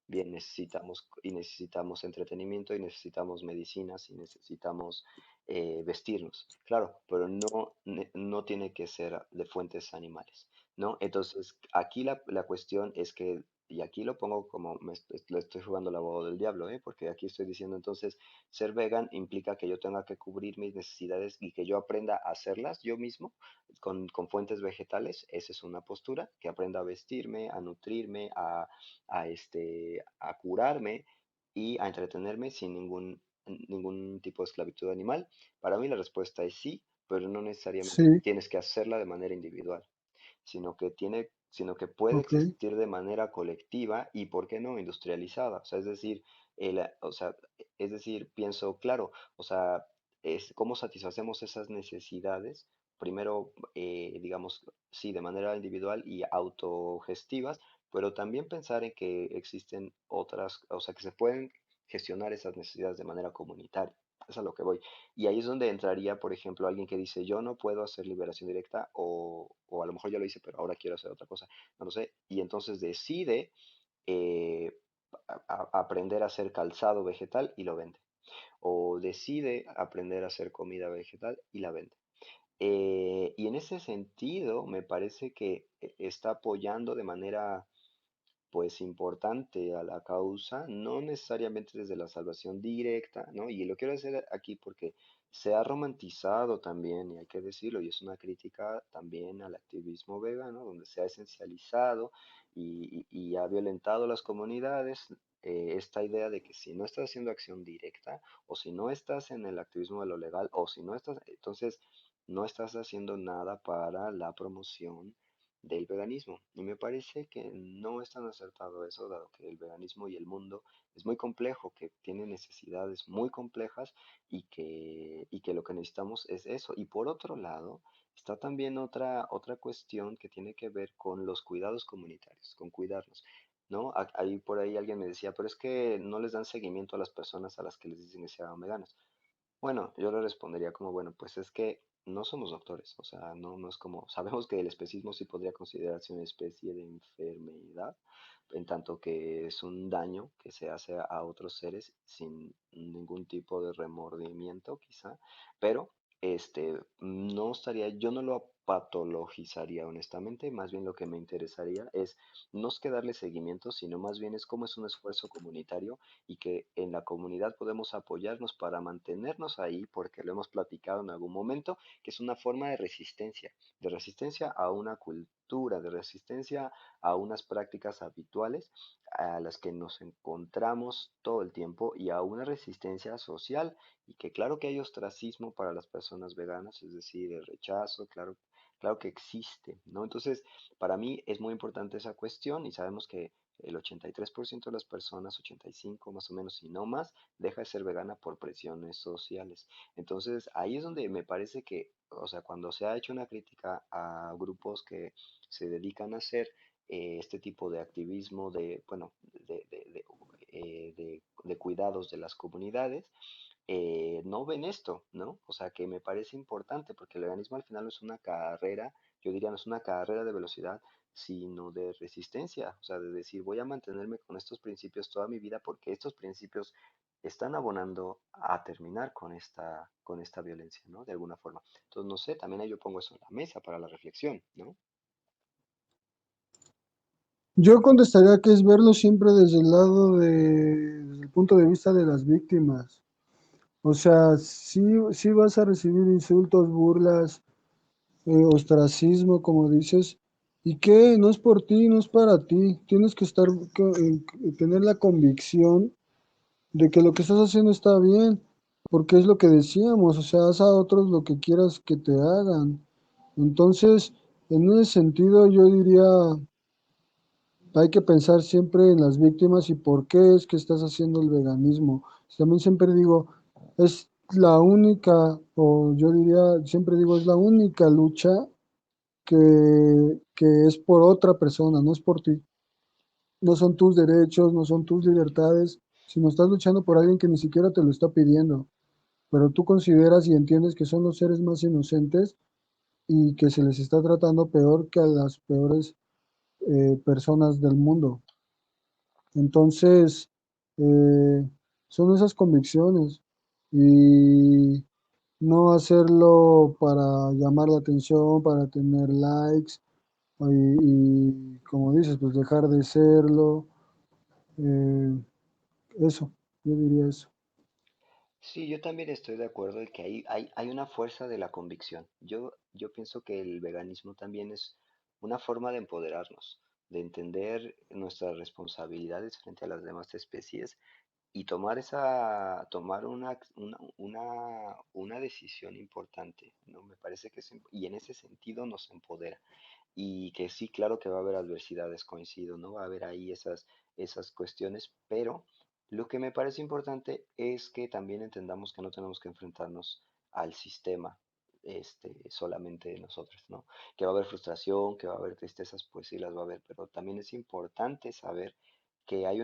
Bien, necesitamos entretenimiento y necesitamos medicinas y necesitamos vestirnos. Claro, pero no tiene que ser de fuentes animales, ¿no? Entonces, aquí la cuestión es que, y aquí lo pongo como, le estoy jugando la abogado del diablo, ¿eh? Porque aquí estoy diciendo entonces ser vegan implica que yo tenga que cubrir mis necesidades y que yo aprenda a hacerlas yo mismo con fuentes vegetales. Esa es una postura, que aprenda a vestirme, a nutrirme, a curarme y a entretenerme sin ningún tipo de esclavitud animal. Para mí la respuesta es sí, pero no necesariamente Sí, tienes que hacerla de manera individual, sino que puede ok. existir de manera colectiva y, ¿por qué no?, industrializada. O sea, es decir, o sea, es decir, pienso, claro, o sea, es cómo satisfacemos esas necesidades, primero, digamos, sí, de manera individual y autogestivas, pero también pensar en que existen otras, o sea, que se pueden gestionar esas necesidades de manera comunitaria. Es a lo que voy. Y ahí es donde entraría, por ejemplo, alguien que dice, yo no puedo hacer liberación directa o a lo mejor ya lo hice, pero ahora quiero hacer otra cosa, no lo sé. Y entonces decide eh, aprender a hacer calzado vegetal y lo vende. O decide aprender a hacer comida vegetal y la vende. Y en ese sentido, me parece que está apoyando de manera pues importante a la causa, no necesariamente desde la salvación directa, ¿no? Y lo quiero hacer aquí porque se ha romantizado también, y hay que decirlo, y es una crítica también al activismo vegano, donde se ha esencializado y ha violentado las comunidades, esta idea de que si no estás haciendo acción directa, o si no estás en el activismo de lo legal, o si no estás, entonces no estás haciendo nada para la promoción del veganismo. Y me parece que no es tan acertado eso, dado que el veganismo y el mundo es muy complejo, que tiene necesidades muy complejas y que lo que necesitamos es eso. Y por otro lado, está también otra cuestión que tiene que ver con los cuidados comunitarios, con cuidarnos. ¿No? Ahí por ahí alguien me decía, pero es que no les dan seguimiento a las personas a las que les dicen que se hagan veganas. Bueno, yo le respondería como, bueno, pues es que no somos doctores, o sea, no es como, sabemos que el especismo sí podría considerarse una especie de enfermedad, en tanto que es un daño que se hace a otros seres sin ningún tipo de remordimiento, quizá, pero no estaría, yo no lo patologizaría honestamente, más bien lo que me interesaría es no es que darle seguimiento, sino más bien es como es un esfuerzo comunitario y que en la comunidad podemos apoyarnos para mantenernos ahí, porque lo hemos platicado en algún momento, que es una forma de resistencia a una cultura, de resistencia a unas prácticas habituales a las que nos encontramos todo el tiempo y a una resistencia social y que claro que hay ostracismo para las personas veganas, es decir, el rechazo, claro, claro que existe, ¿no? Entonces, para mí es muy importante esa cuestión y sabemos que el 83% de las personas, 85 más o menos, y no más, deja de ser vegana por presiones sociales. Entonces, ahí es donde me parece que, o sea, cuando se ha hecho una crítica a grupos que se dedican a hacer este tipo de activismo, de, bueno, de cuidados de las comunidades, no ven esto, ¿no? O sea, que me parece importante porque el veganismo al final no es una carrera, yo diría, no es una carrera de velocidad, sino de resistencia, o sea, de decir, voy a mantenerme con estos principios toda mi vida porque estos principios están abonando a terminar con esta violencia, ¿no? De alguna forma. Entonces, no sé, también ahí yo pongo eso en la mesa para la reflexión, ¿no? Yo contestaría que es verlo siempre desde el lado desde el punto de vista de las víctimas. O sea, sí, sí vas a recibir insultos, burlas, ostracismo, como dices, y que no es por ti, no es para ti. Tienes que tener la convicción de que lo que estás haciendo está bien, porque es lo que decíamos, o sea, haz a otros lo que quieras que te hagan. Entonces, en ese sentido, yo diría, hay que pensar siempre en las víctimas y por qué es que estás haciendo el veganismo. También siempre digo, es la única, o yo diría, siempre digo, es la única lucha que es por otra persona, no es por ti. No son tus derechos, no son tus libertades, sino estás luchando por alguien que ni siquiera te lo está pidiendo, pero tú consideras y entiendes que son los seres más inocentes y que se les está tratando peor que a las peores personas del mundo. Entonces, eh, son esas convicciones y no hacerlo para llamar la atención, para tener likes y como dices, pues dejar de serlo. eh, Eso, yo diría eso. Sí, yo también estoy de acuerdo en que hay una fuerza de la convicción. Yo pienso que el veganismo también es una forma de empoderarnos, de entender nuestras responsabilidades frente a las demás especies y tomar una decisión importante, ¿no? Me parece que y en ese sentido nos empodera. Y que sí, claro que va a haber adversidades, coincido, ¿no? Va a haber ahí esas cuestiones, pero lo que me parece importante es que también entendamos que no tenemos que enfrentarnos al sistema, solamente nosotros, ¿no? Que va a haber frustración, que va a haber tristezas, pues sí las va a haber, pero también es importante saber que hay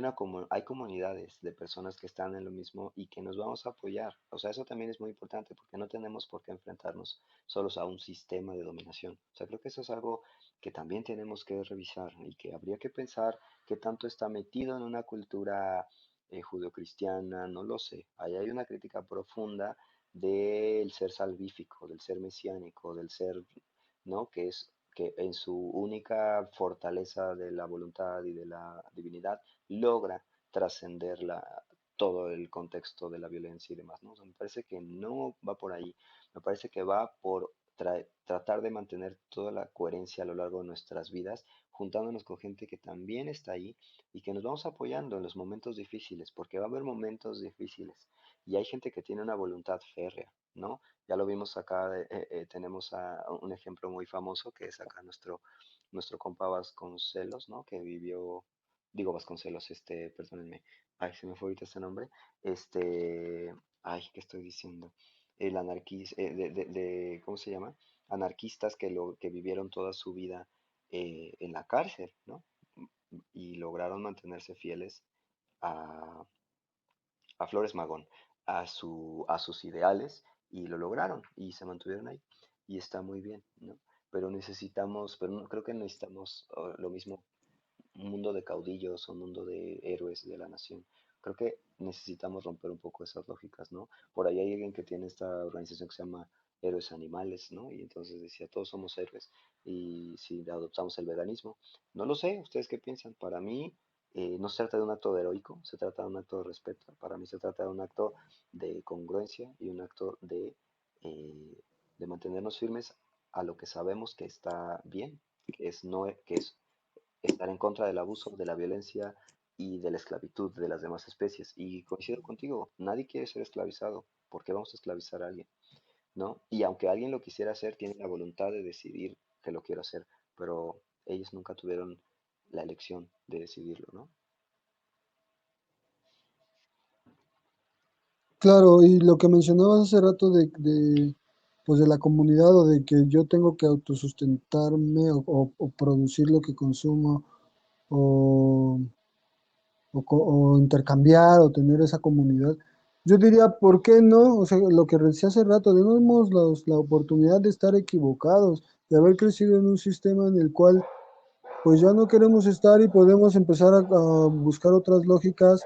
comunidades de personas que están en lo mismo y que nos vamos a apoyar. O sea, eso también es muy importante porque no tenemos por qué enfrentarnos solos a un sistema de dominación. O sea, creo que eso es algo que también tenemos que revisar y que habría que pensar qué tanto está metido en una cultura judeocristiana, no lo sé. Ahí hay una crítica profunda del ser salvífico, del ser mesiánico, del ser, ¿no? Que es que en su única fortaleza de la voluntad y de la divinidad logra trascender todo el contexto de la violencia y demás, ¿no? O sea, me parece que no va por ahí, me parece que va por tratar de mantener toda la coherencia a lo largo de nuestras vidas, juntándonos con gente que también está ahí y que nos vamos apoyando en los momentos difíciles, porque va a haber momentos difíciles y hay gente que tiene una voluntad férrea, ¿no? Ya lo vimos acá, tenemos un ejemplo muy famoso que es acá nuestro compa Vasconcelos, ¿no? Que vivió, digo Vasconcelos, perdónenme, ay, se me fue ahorita este nombre, ay, ¿qué estoy diciendo? El anarquista, ¿cómo se llama? Anarquistas que vivieron toda su vida en la cárcel, ¿no? Y lograron mantenerse fieles a, a Flores Magón, a sus ideales, y lo lograron, y se mantuvieron ahí, y está muy bien, ¿no? Pero no, creo que necesitamos lo mismo, un mundo de caudillos, un mundo de héroes de la nación. Creo que necesitamos romper un poco esas lógicas, ¿no? Por ahí hay alguien que tiene esta organización que se llama Héroes Animales, ¿no? Y entonces decía, todos somos héroes. Y si adoptamos el veganismo, no lo sé, ¿ustedes qué piensan? Para mí no se trata de un acto de heroico, se trata de un acto de respeto. Para mí se trata de un acto de congruencia y un acto eh, de mantenernos firmes a lo que sabemos que está bien, que es, no, que es estar en contra del abuso, de la violencia y de la esclavitud de las demás especies. Y coincido contigo, nadie quiere ser esclavizado. ¿Por qué vamos a esclavizar a alguien? ¿No? Y aunque alguien lo quisiera hacer, tiene la voluntad de decidir que lo quiere hacer, pero ellos nunca tuvieron la elección de decidirlo, ¿no? Claro, y lo que mencionabas hace rato pues de la comunidad o de que yo tengo que autosustentarme o producir lo que consumo o, o intercambiar o tener esa comunidad. Yo diría, ¿por qué no? O sea, lo que decía hace rato, tenemos la oportunidad de estar equivocados, de haber crecido en un sistema en el cual pues ya no queremos estar y podemos empezar a buscar otras lógicas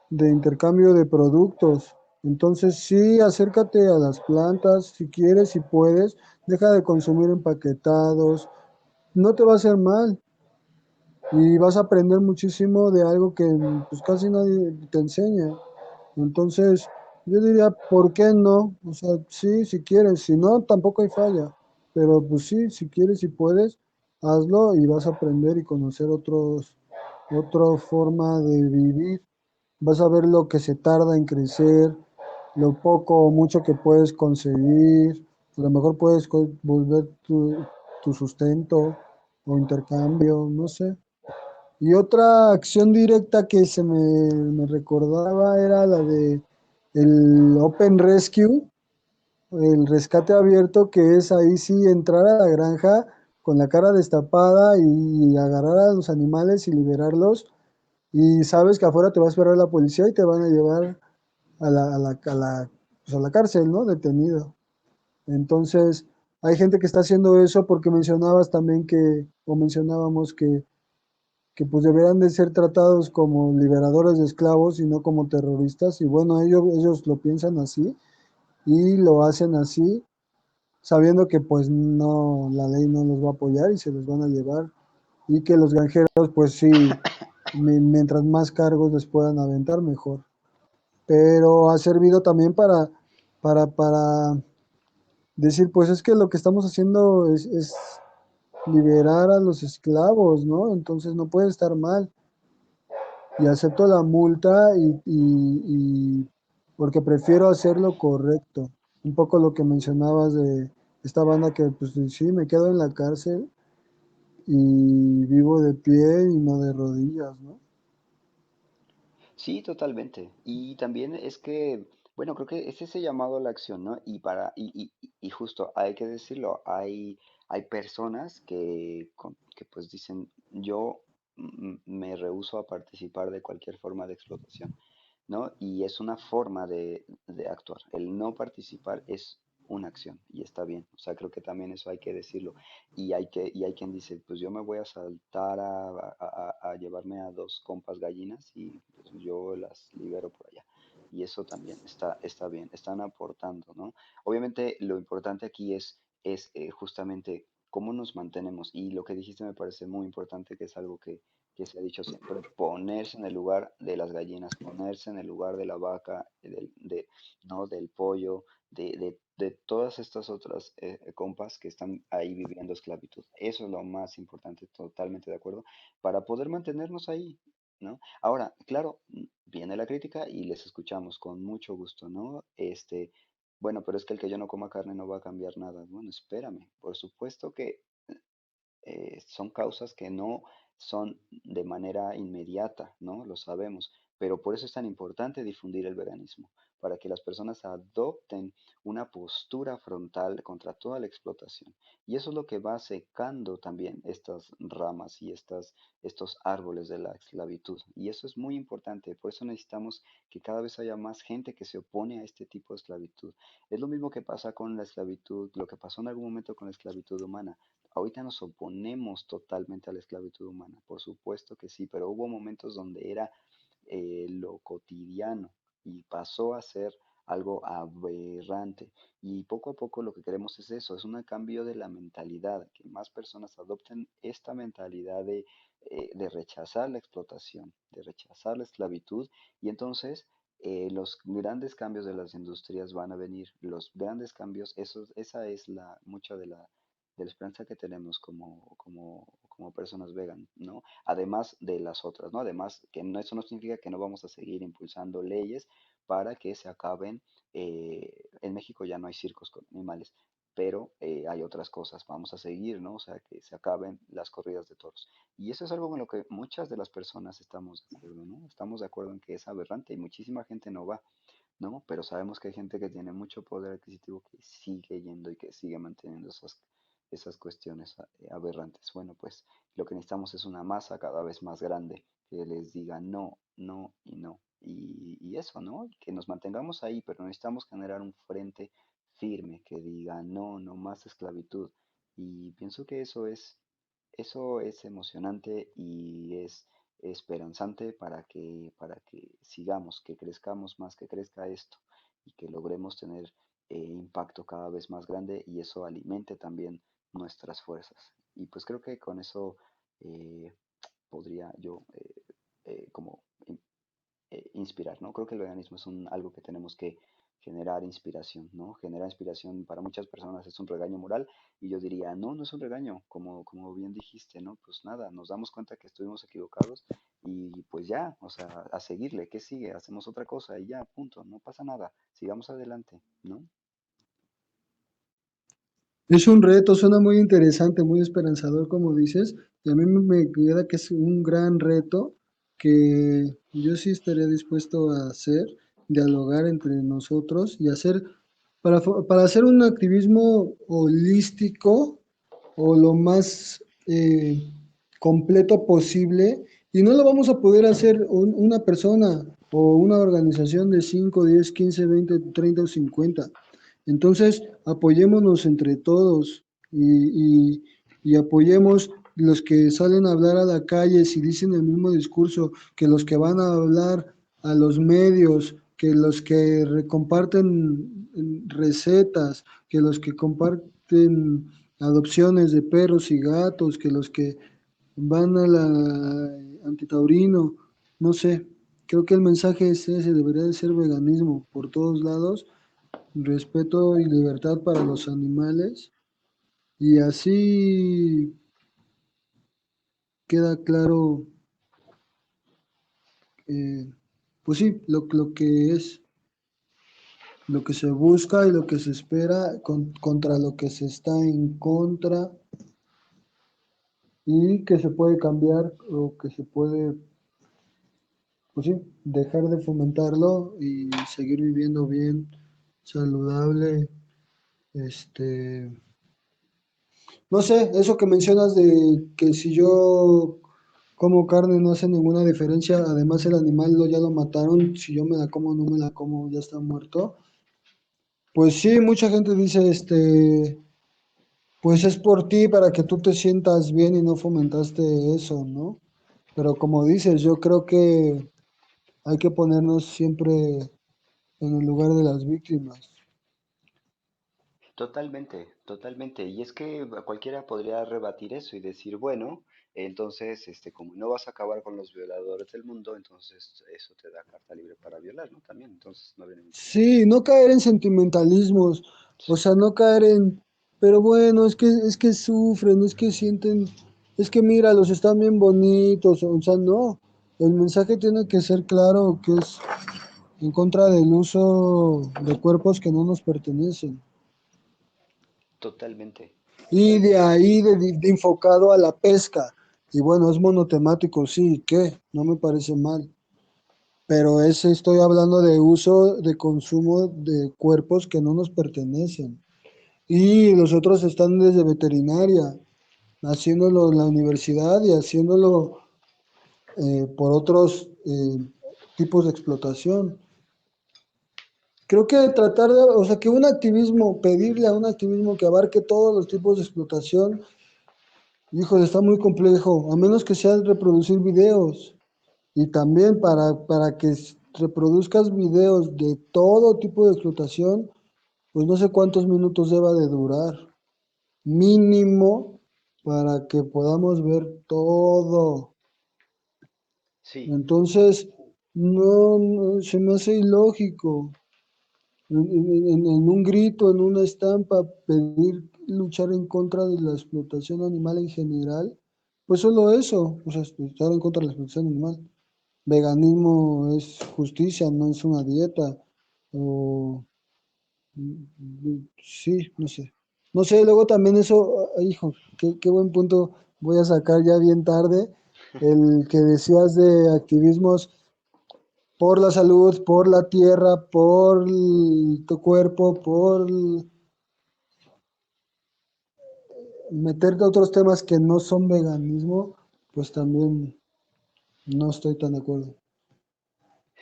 de intercambio de productos. Entonces sí, acércate a las plantas si quieres, si puedes, deja de consumir empaquetados, no te va a hacer mal y vas a aprender muchísimo de algo que pues casi nadie te enseña. Entonces, yo diría, ¿por qué no? O sea, sí, si quieres, si no, tampoco hay falla. Pero pues sí, si quieres y puedes, hazlo y vas a aprender y conocer otra forma de vivir. Vas a ver lo que se tarda en crecer, lo poco o mucho que puedes conseguir. A lo mejor puedes volver tu sustento o intercambio, no sé. Y otra acción directa que me recordaba era la de el Open Rescue, el rescate abierto, que es ahí sí entrar a la granja con la cara destapada y agarrar a los animales y liberarlos. Y sabes que afuera te va a esperar la policía y te van a llevar pues a la cárcel, ¿no? Detenido. Entonces, hay gente que está haciendo eso porque mencionabas también o mencionábamos que pues deberán de ser tratados como liberadores de esclavos y no como terroristas. Y bueno, ellos lo piensan así y lo hacen así, sabiendo que pues no, la ley no los va a apoyar y se los van a llevar. Y que los granjeros pues sí, mientras más cargos les puedan aventar, mejor. Pero ha servido también para decir, pues es que lo que estamos haciendo es liberar a los esclavos, ¿no? Entonces no puede estar mal. Y acepto la multa porque prefiero hacer lo correcto. Un poco lo que mencionabas de esta banda que pues sí, me quedo en la cárcel y vivo de pie y no de rodillas, ¿no? Sí, totalmente. Y también es que, bueno, creo que es ese llamado a la acción, ¿no? Y justo, hay que decirlo, hay personas que pues dicen, yo me rehúso a participar de cualquier forma de explotación, ¿no? Y es una forma de actuar. El no participar es una acción y está bien. O sea, creo que también eso hay que decirlo. Y hay quien dice, pues yo me voy a saltar a llevarme a dos compas gallinas y pues yo las libero por allá. Y eso también está bien, están aportando, ¿no? Obviamente lo importante aquí es justamente cómo nos mantenemos. Y lo que dijiste me parece muy importante, que es algo que se ha dicho siempre, ponerse en el lugar de las gallinas, ponerse en el lugar de la vaca, ¿no? Del pollo, de todas estas otras compas que están ahí viviendo esclavitud. Eso es lo más importante, totalmente de acuerdo, para poder mantenernos ahí, ¿no? Ahora, claro, viene la crítica y les escuchamos con mucho gusto, ¿no? Bueno, pero es que el que yo no coma carne no va a cambiar nada. Bueno, espérame, por supuesto que son causas que no son de manera inmediata, ¿no? Lo sabemos, pero por eso es tan importante difundir el veganismo, para que las personas adopten una postura frontal contra toda la explotación. Y eso es lo que va secando también estas ramas y estos árboles de la esclavitud. Y eso es muy importante, por eso necesitamos que cada vez haya más gente que se opone a este tipo de esclavitud. Es lo mismo que pasa con la esclavitud, lo que pasó en algún momento con la esclavitud humana. Ahorita nos oponemos totalmente a la esclavitud humana, por supuesto que sí, pero hubo momentos donde era lo cotidiano y pasó a ser algo aberrante. Y poco a poco lo que queremos es eso, es un cambio de la mentalidad, que más personas adopten esta mentalidad de rechazar la explotación, de rechazar la esclavitud, y entonces los grandes cambios de las industrias van a venir, los grandes cambios, esa es mucha de la esperanza que tenemos como personas vegan, ¿no? Además de las otras, ¿no? Además, eso no significa que no vamos a seguir impulsando leyes para que se acaben. En México ya no hay circos con animales, pero hay otras cosas. Vamos a seguir, ¿no? O sea, que se acaben las corridas de toros. Y eso es algo con lo que muchas de las personas estamos de acuerdo, ¿no? Estamos de acuerdo en que es aberrante y muchísima gente no va, ¿no? Pero sabemos que hay gente que tiene mucho poder adquisitivo que sigue yendo y que sigue manteniendo esas cuestiones aberrantes. Bueno, pues lo que necesitamos es una masa cada vez más grande que les diga no, no y no. Y eso, ¿no? Que nos mantengamos ahí, pero necesitamos generar un frente firme que diga no, no más esclavitud. Y pienso que eso es emocionante y es esperanzante para que sigamos, que crezcamos más, que crezca esto y que logremos tener impacto cada vez más grande y eso alimente también nuestras fuerzas. Y pues creo que con eso eh, podría yo como inspirar, ¿no? Creo que el veganismo es algo que tenemos que generar inspiración, ¿no? Generar inspiración para muchas personas es un regaño moral y yo diría, no, no es un regaño, como bien dijiste, ¿no? Pues nada, nos damos cuenta que estuvimos equivocados y pues ya, o sea, a seguirle, ¿qué sigue? Hacemos otra cosa y ya, punto, no pasa nada, sigamos adelante, ¿no? Es un reto, suena muy interesante, muy esperanzador, como dices, y a mí me queda que es un gran reto que yo sí estaría dispuesto a hacer, dialogar entre nosotros y hacer, para hacer un activismo holístico o lo más completo posible, y no lo vamos a poder hacer una persona o una organización de 5, 10, 15, 20, 30 o 50. Entonces, apoyémonos entre todos y apoyemos los que salen a hablar a la calle, si dicen el mismo discurso que los que van a hablar a los medios, que los que comparten recetas, que los que comparten adopciones de perros y gatos, que los que van a la antitaurino, no sé, creo que el mensaje es ese, debería de ser veganismo por todos lados, respeto y libertad para los animales, y así queda claro, eh, pues sí, lo que es, lo que se busca y lo que se espera contra lo que se está en contra y que se puede cambiar o que se puede, pues sí, dejar de fomentarlo y seguir viviendo bien, saludable, este, no sé, eso que mencionas de que si yo como carne no hace ninguna diferencia, además el animal ya lo mataron, si yo me la como o no me la como, ya está muerto. Pues sí, mucha gente dice, pues es por ti para que tú te sientas bien y no fomentaste eso, ¿no? Pero como dices, yo creo que hay que ponernos siempre en el lugar de las víctimas. Totalmente, totalmente. Y es que cualquiera podría rebatir eso y decir, bueno, entonces, como no vas a acabar con los violadores del mundo, entonces eso te da carta libre para violar, ¿no? También, entonces no viene mucho problema. Sí, no caer en sentimentalismos, o Sí, sea, no caer en, pero bueno, es que sufren, es que sienten, es que mira, los están bien bonitos, o sea, no, el mensaje tiene que ser claro que es en contra del uso de cuerpos que no nos pertenecen. totalmente, Y de totalmente. ahí de enfocado a la pesca. Y bueno, es monotemático, sí, ¿qué? No me parece mal. Pero ese estoy hablando de uso, de consumo de cuerpos que no nos pertenecen. Y los otros están desde veterinaria, haciéndolo en la universidad y haciéndolo por otros tipos de explotación. Creo que tratar de, o sea, que un activismo, pedirle a un activismo que abarque todos los tipos de explotación, híjole, está muy complejo, a menos que sea reproducir videos. Y también para que reproduzcas videos de todo tipo de explotación, pues no sé cuántos minutos deba de durar. Mínimo para que podamos ver todo. Sí, Entonces, no, se me hace ilógico. En un grito, en una estampa, pedir luchar en contra de la explotación animal en general, pues solo eso, o sea, estar en contra de la explotación animal. Veganismo es justicia, no es una dieta. O sí, no sé. No sé, luego también eso, hijo, qué buen punto voy a sacar ya bien tarde. El que decías de activismos por la salud, por la tierra, por tu cuerpo, por meterte a otros temas que no son veganismo, pues también no estoy tan de acuerdo.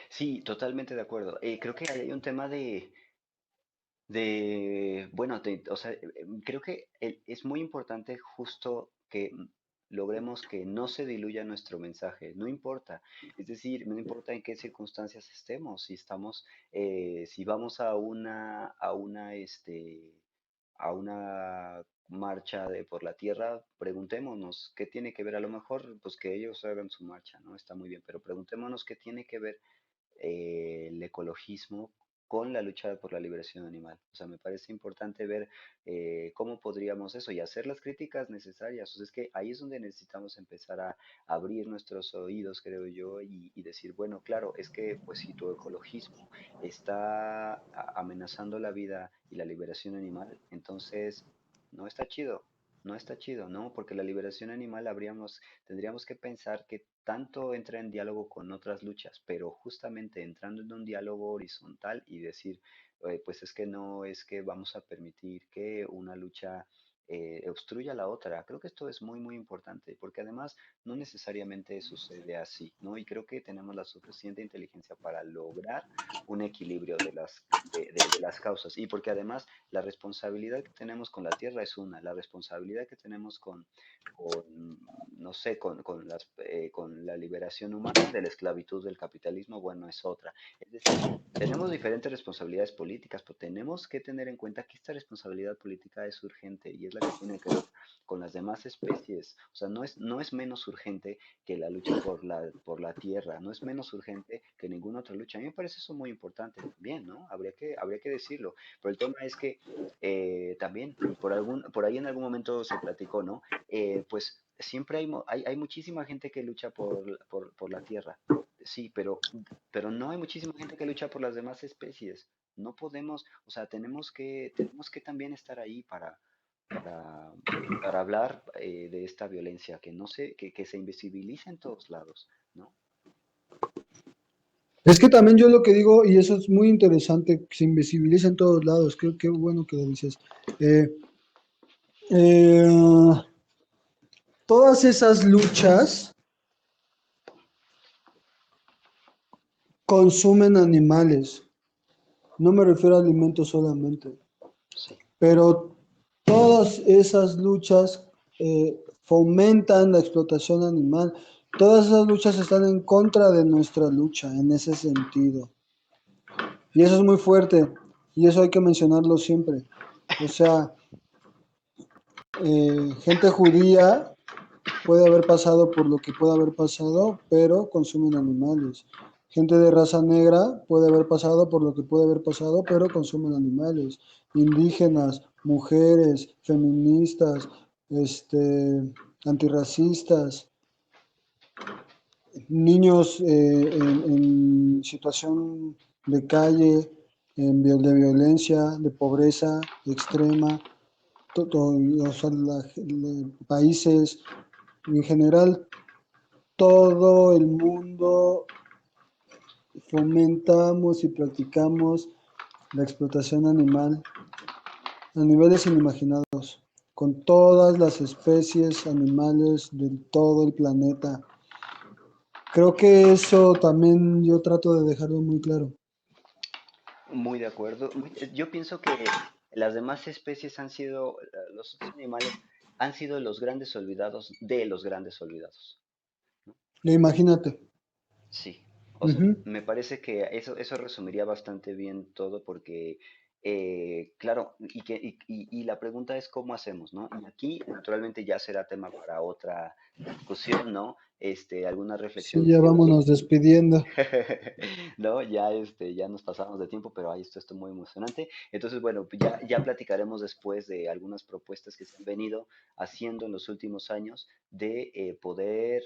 sí, totalmente de acuerdo. Creo que hay un tema bueno, o sea, creo que es muy importante justo que logremos que no se diluya nuestro mensaje, no importa, es decir, no importa en qué circunstancias estemos, si estamos, si vamos a una marcha por la tierra, preguntémonos qué tiene que ver, a lo mejor, pues que ellos hagan su marcha, ¿no? Está muy bien, pero preguntémonos qué tiene que ver el ecologismo con la lucha por la liberación animal. O sea, me parece importante ver cómo podríamos eso y hacer las críticas necesarias. O sea, es que ahí es donde necesitamos empezar a abrir nuestros oídos, creo yo, y decir, bueno, claro, es que pues si tu ecologismo está amenazando la vida y la liberación animal, entonces no está chido. No está chido, ¿no? Porque la liberación animal tendríamos que pensar que tanto entra en diálogo con otras luchas, pero justamente entrando en un diálogo horizontal y decir, pues es que no es que vamos a permitir que una lucha obstruya la otra. Creo que esto es muy, muy importante, porque además no necesariamente sucede así, ¿no? Y creo que tenemos la suficiente inteligencia para lograr un equilibrio de las causas. Y porque además la responsabilidad que tenemos con la tierra es una, la responsabilidad que tenemos con no sé, con la liberación humana de la esclavitud del capitalismo, bueno, es otra. Es decir, tenemos diferentes responsabilidades políticas, pero tenemos que tener en cuenta que esta responsabilidad política es urgente y es la que tiene que ver con las demás especies. O sea, no es menos urgente que la lucha por la tierra, no es menos urgente que ninguna otra lucha. A mí me parece eso muy importante también, ¿no? Habría que decirlo. Pero el tema es que también, y por ahí en algún momento se platicó, ¿no? Pues siempre hay muchísima gente que lucha por la tierra, sí, pero no hay muchísima gente que lucha por las demás especies. No podemos, o sea, tenemos que también estar ahí para hablar de esta violencia, que no se, que se invisibiliza en todos lados, ¿no? Es que también yo lo que digo, y eso es muy interesante, que se invisibiliza en todos lados, creo que bueno que lo dices. Eh, eh, Todas esas luchas consumen animales, no me refiero a alimentos solamente, Sí, pero todas esas luchas fomentan la explotación animal, todas esas luchas están en contra de nuestra lucha en ese sentido. Y eso es muy fuerte, y eso hay que mencionarlo siempre. O sea, gente judía puede haber pasado por lo que puede haber pasado, pero consumen animales. Gente de raza negra puede haber pasado por lo que puede haber pasado, pero consumen animales. Indígenas, mujeres, feministas, antirracistas, niños en situación de calle, de violencia, de pobreza extrema, o sea, países en general, todo el mundo fomentamos y practicamos la explotación animal a niveles inimaginados, con todas las especies animales de todo el planeta. Creo que eso también yo trato de dejarlo muy claro. Muy de acuerdo. Yo pienso que las demás especies han sido, los otros animales han sido los grandes olvidados de los grandes olvidados. Imagínate. Sí, o sea, Ujú. me parece que eso resumiría bastante bien todo porque, claro, y la pregunta es cómo hacemos, ¿no? Y aquí, naturalmente, ya será tema para otra discusión, ¿no? Alguna Sí, reflexión ya que vámonos despidiendo. no, ya ya nos pasamos de tiempo, pero ahí esto muy emocionante. Entonces, bueno, pues ya platicaremos después de algunas propuestas que se han venido haciendo en los últimos años de poder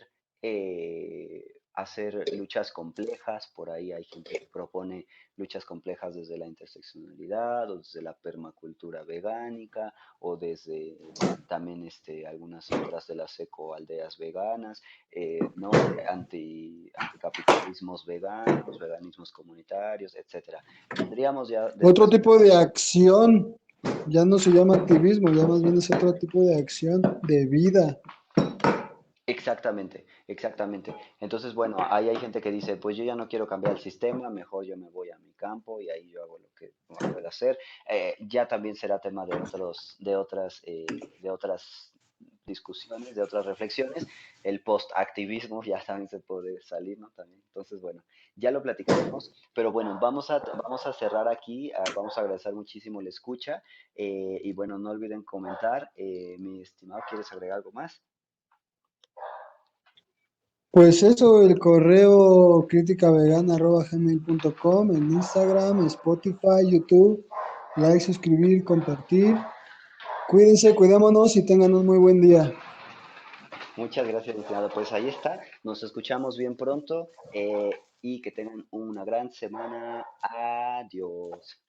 hacer luchas complejas. Por ahí hay gente que propone luchas complejas desde la interseccionalidad o desde la permacultura vegánica o desde también algunas otras de las ecoaldeas veganas, ¿no? Anticapitalismos veganos, veganismos comunitarios, etcétera. Tendríamos ya Otro después. tipo de acción, ya no se llama activismo, ya más bien es otro tipo de acción de vida. Exactamente, exactamente. Entonces, bueno, ahí hay gente que dice, pues yo ya no quiero cambiar el sistema, mejor yo me voy a mi campo y ahí yo hago lo que pueda hacer. Ya también será tema de otras discusiones, de otras reflexiones. El post-activismo ya también se puede salir, ¿no? También. Entonces, bueno, ya lo platicaremos. Pero bueno, vamos a cerrar aquí. Vamos a agradecer muchísimo la escucha. Y bueno, no olviden comentar. Mi estimado, ¿quieres agregar algo más? Pues eso, el correo criticavegana@gmail.com, en Instagram, Spotify, YouTube, like, suscribir, compartir. Cuídense, cuidémonos y tengan un muy buen día. Muchas gracias, mi estimado. Pues ahí está. Nos escuchamos bien pronto y que tengan una gran semana. Adiós.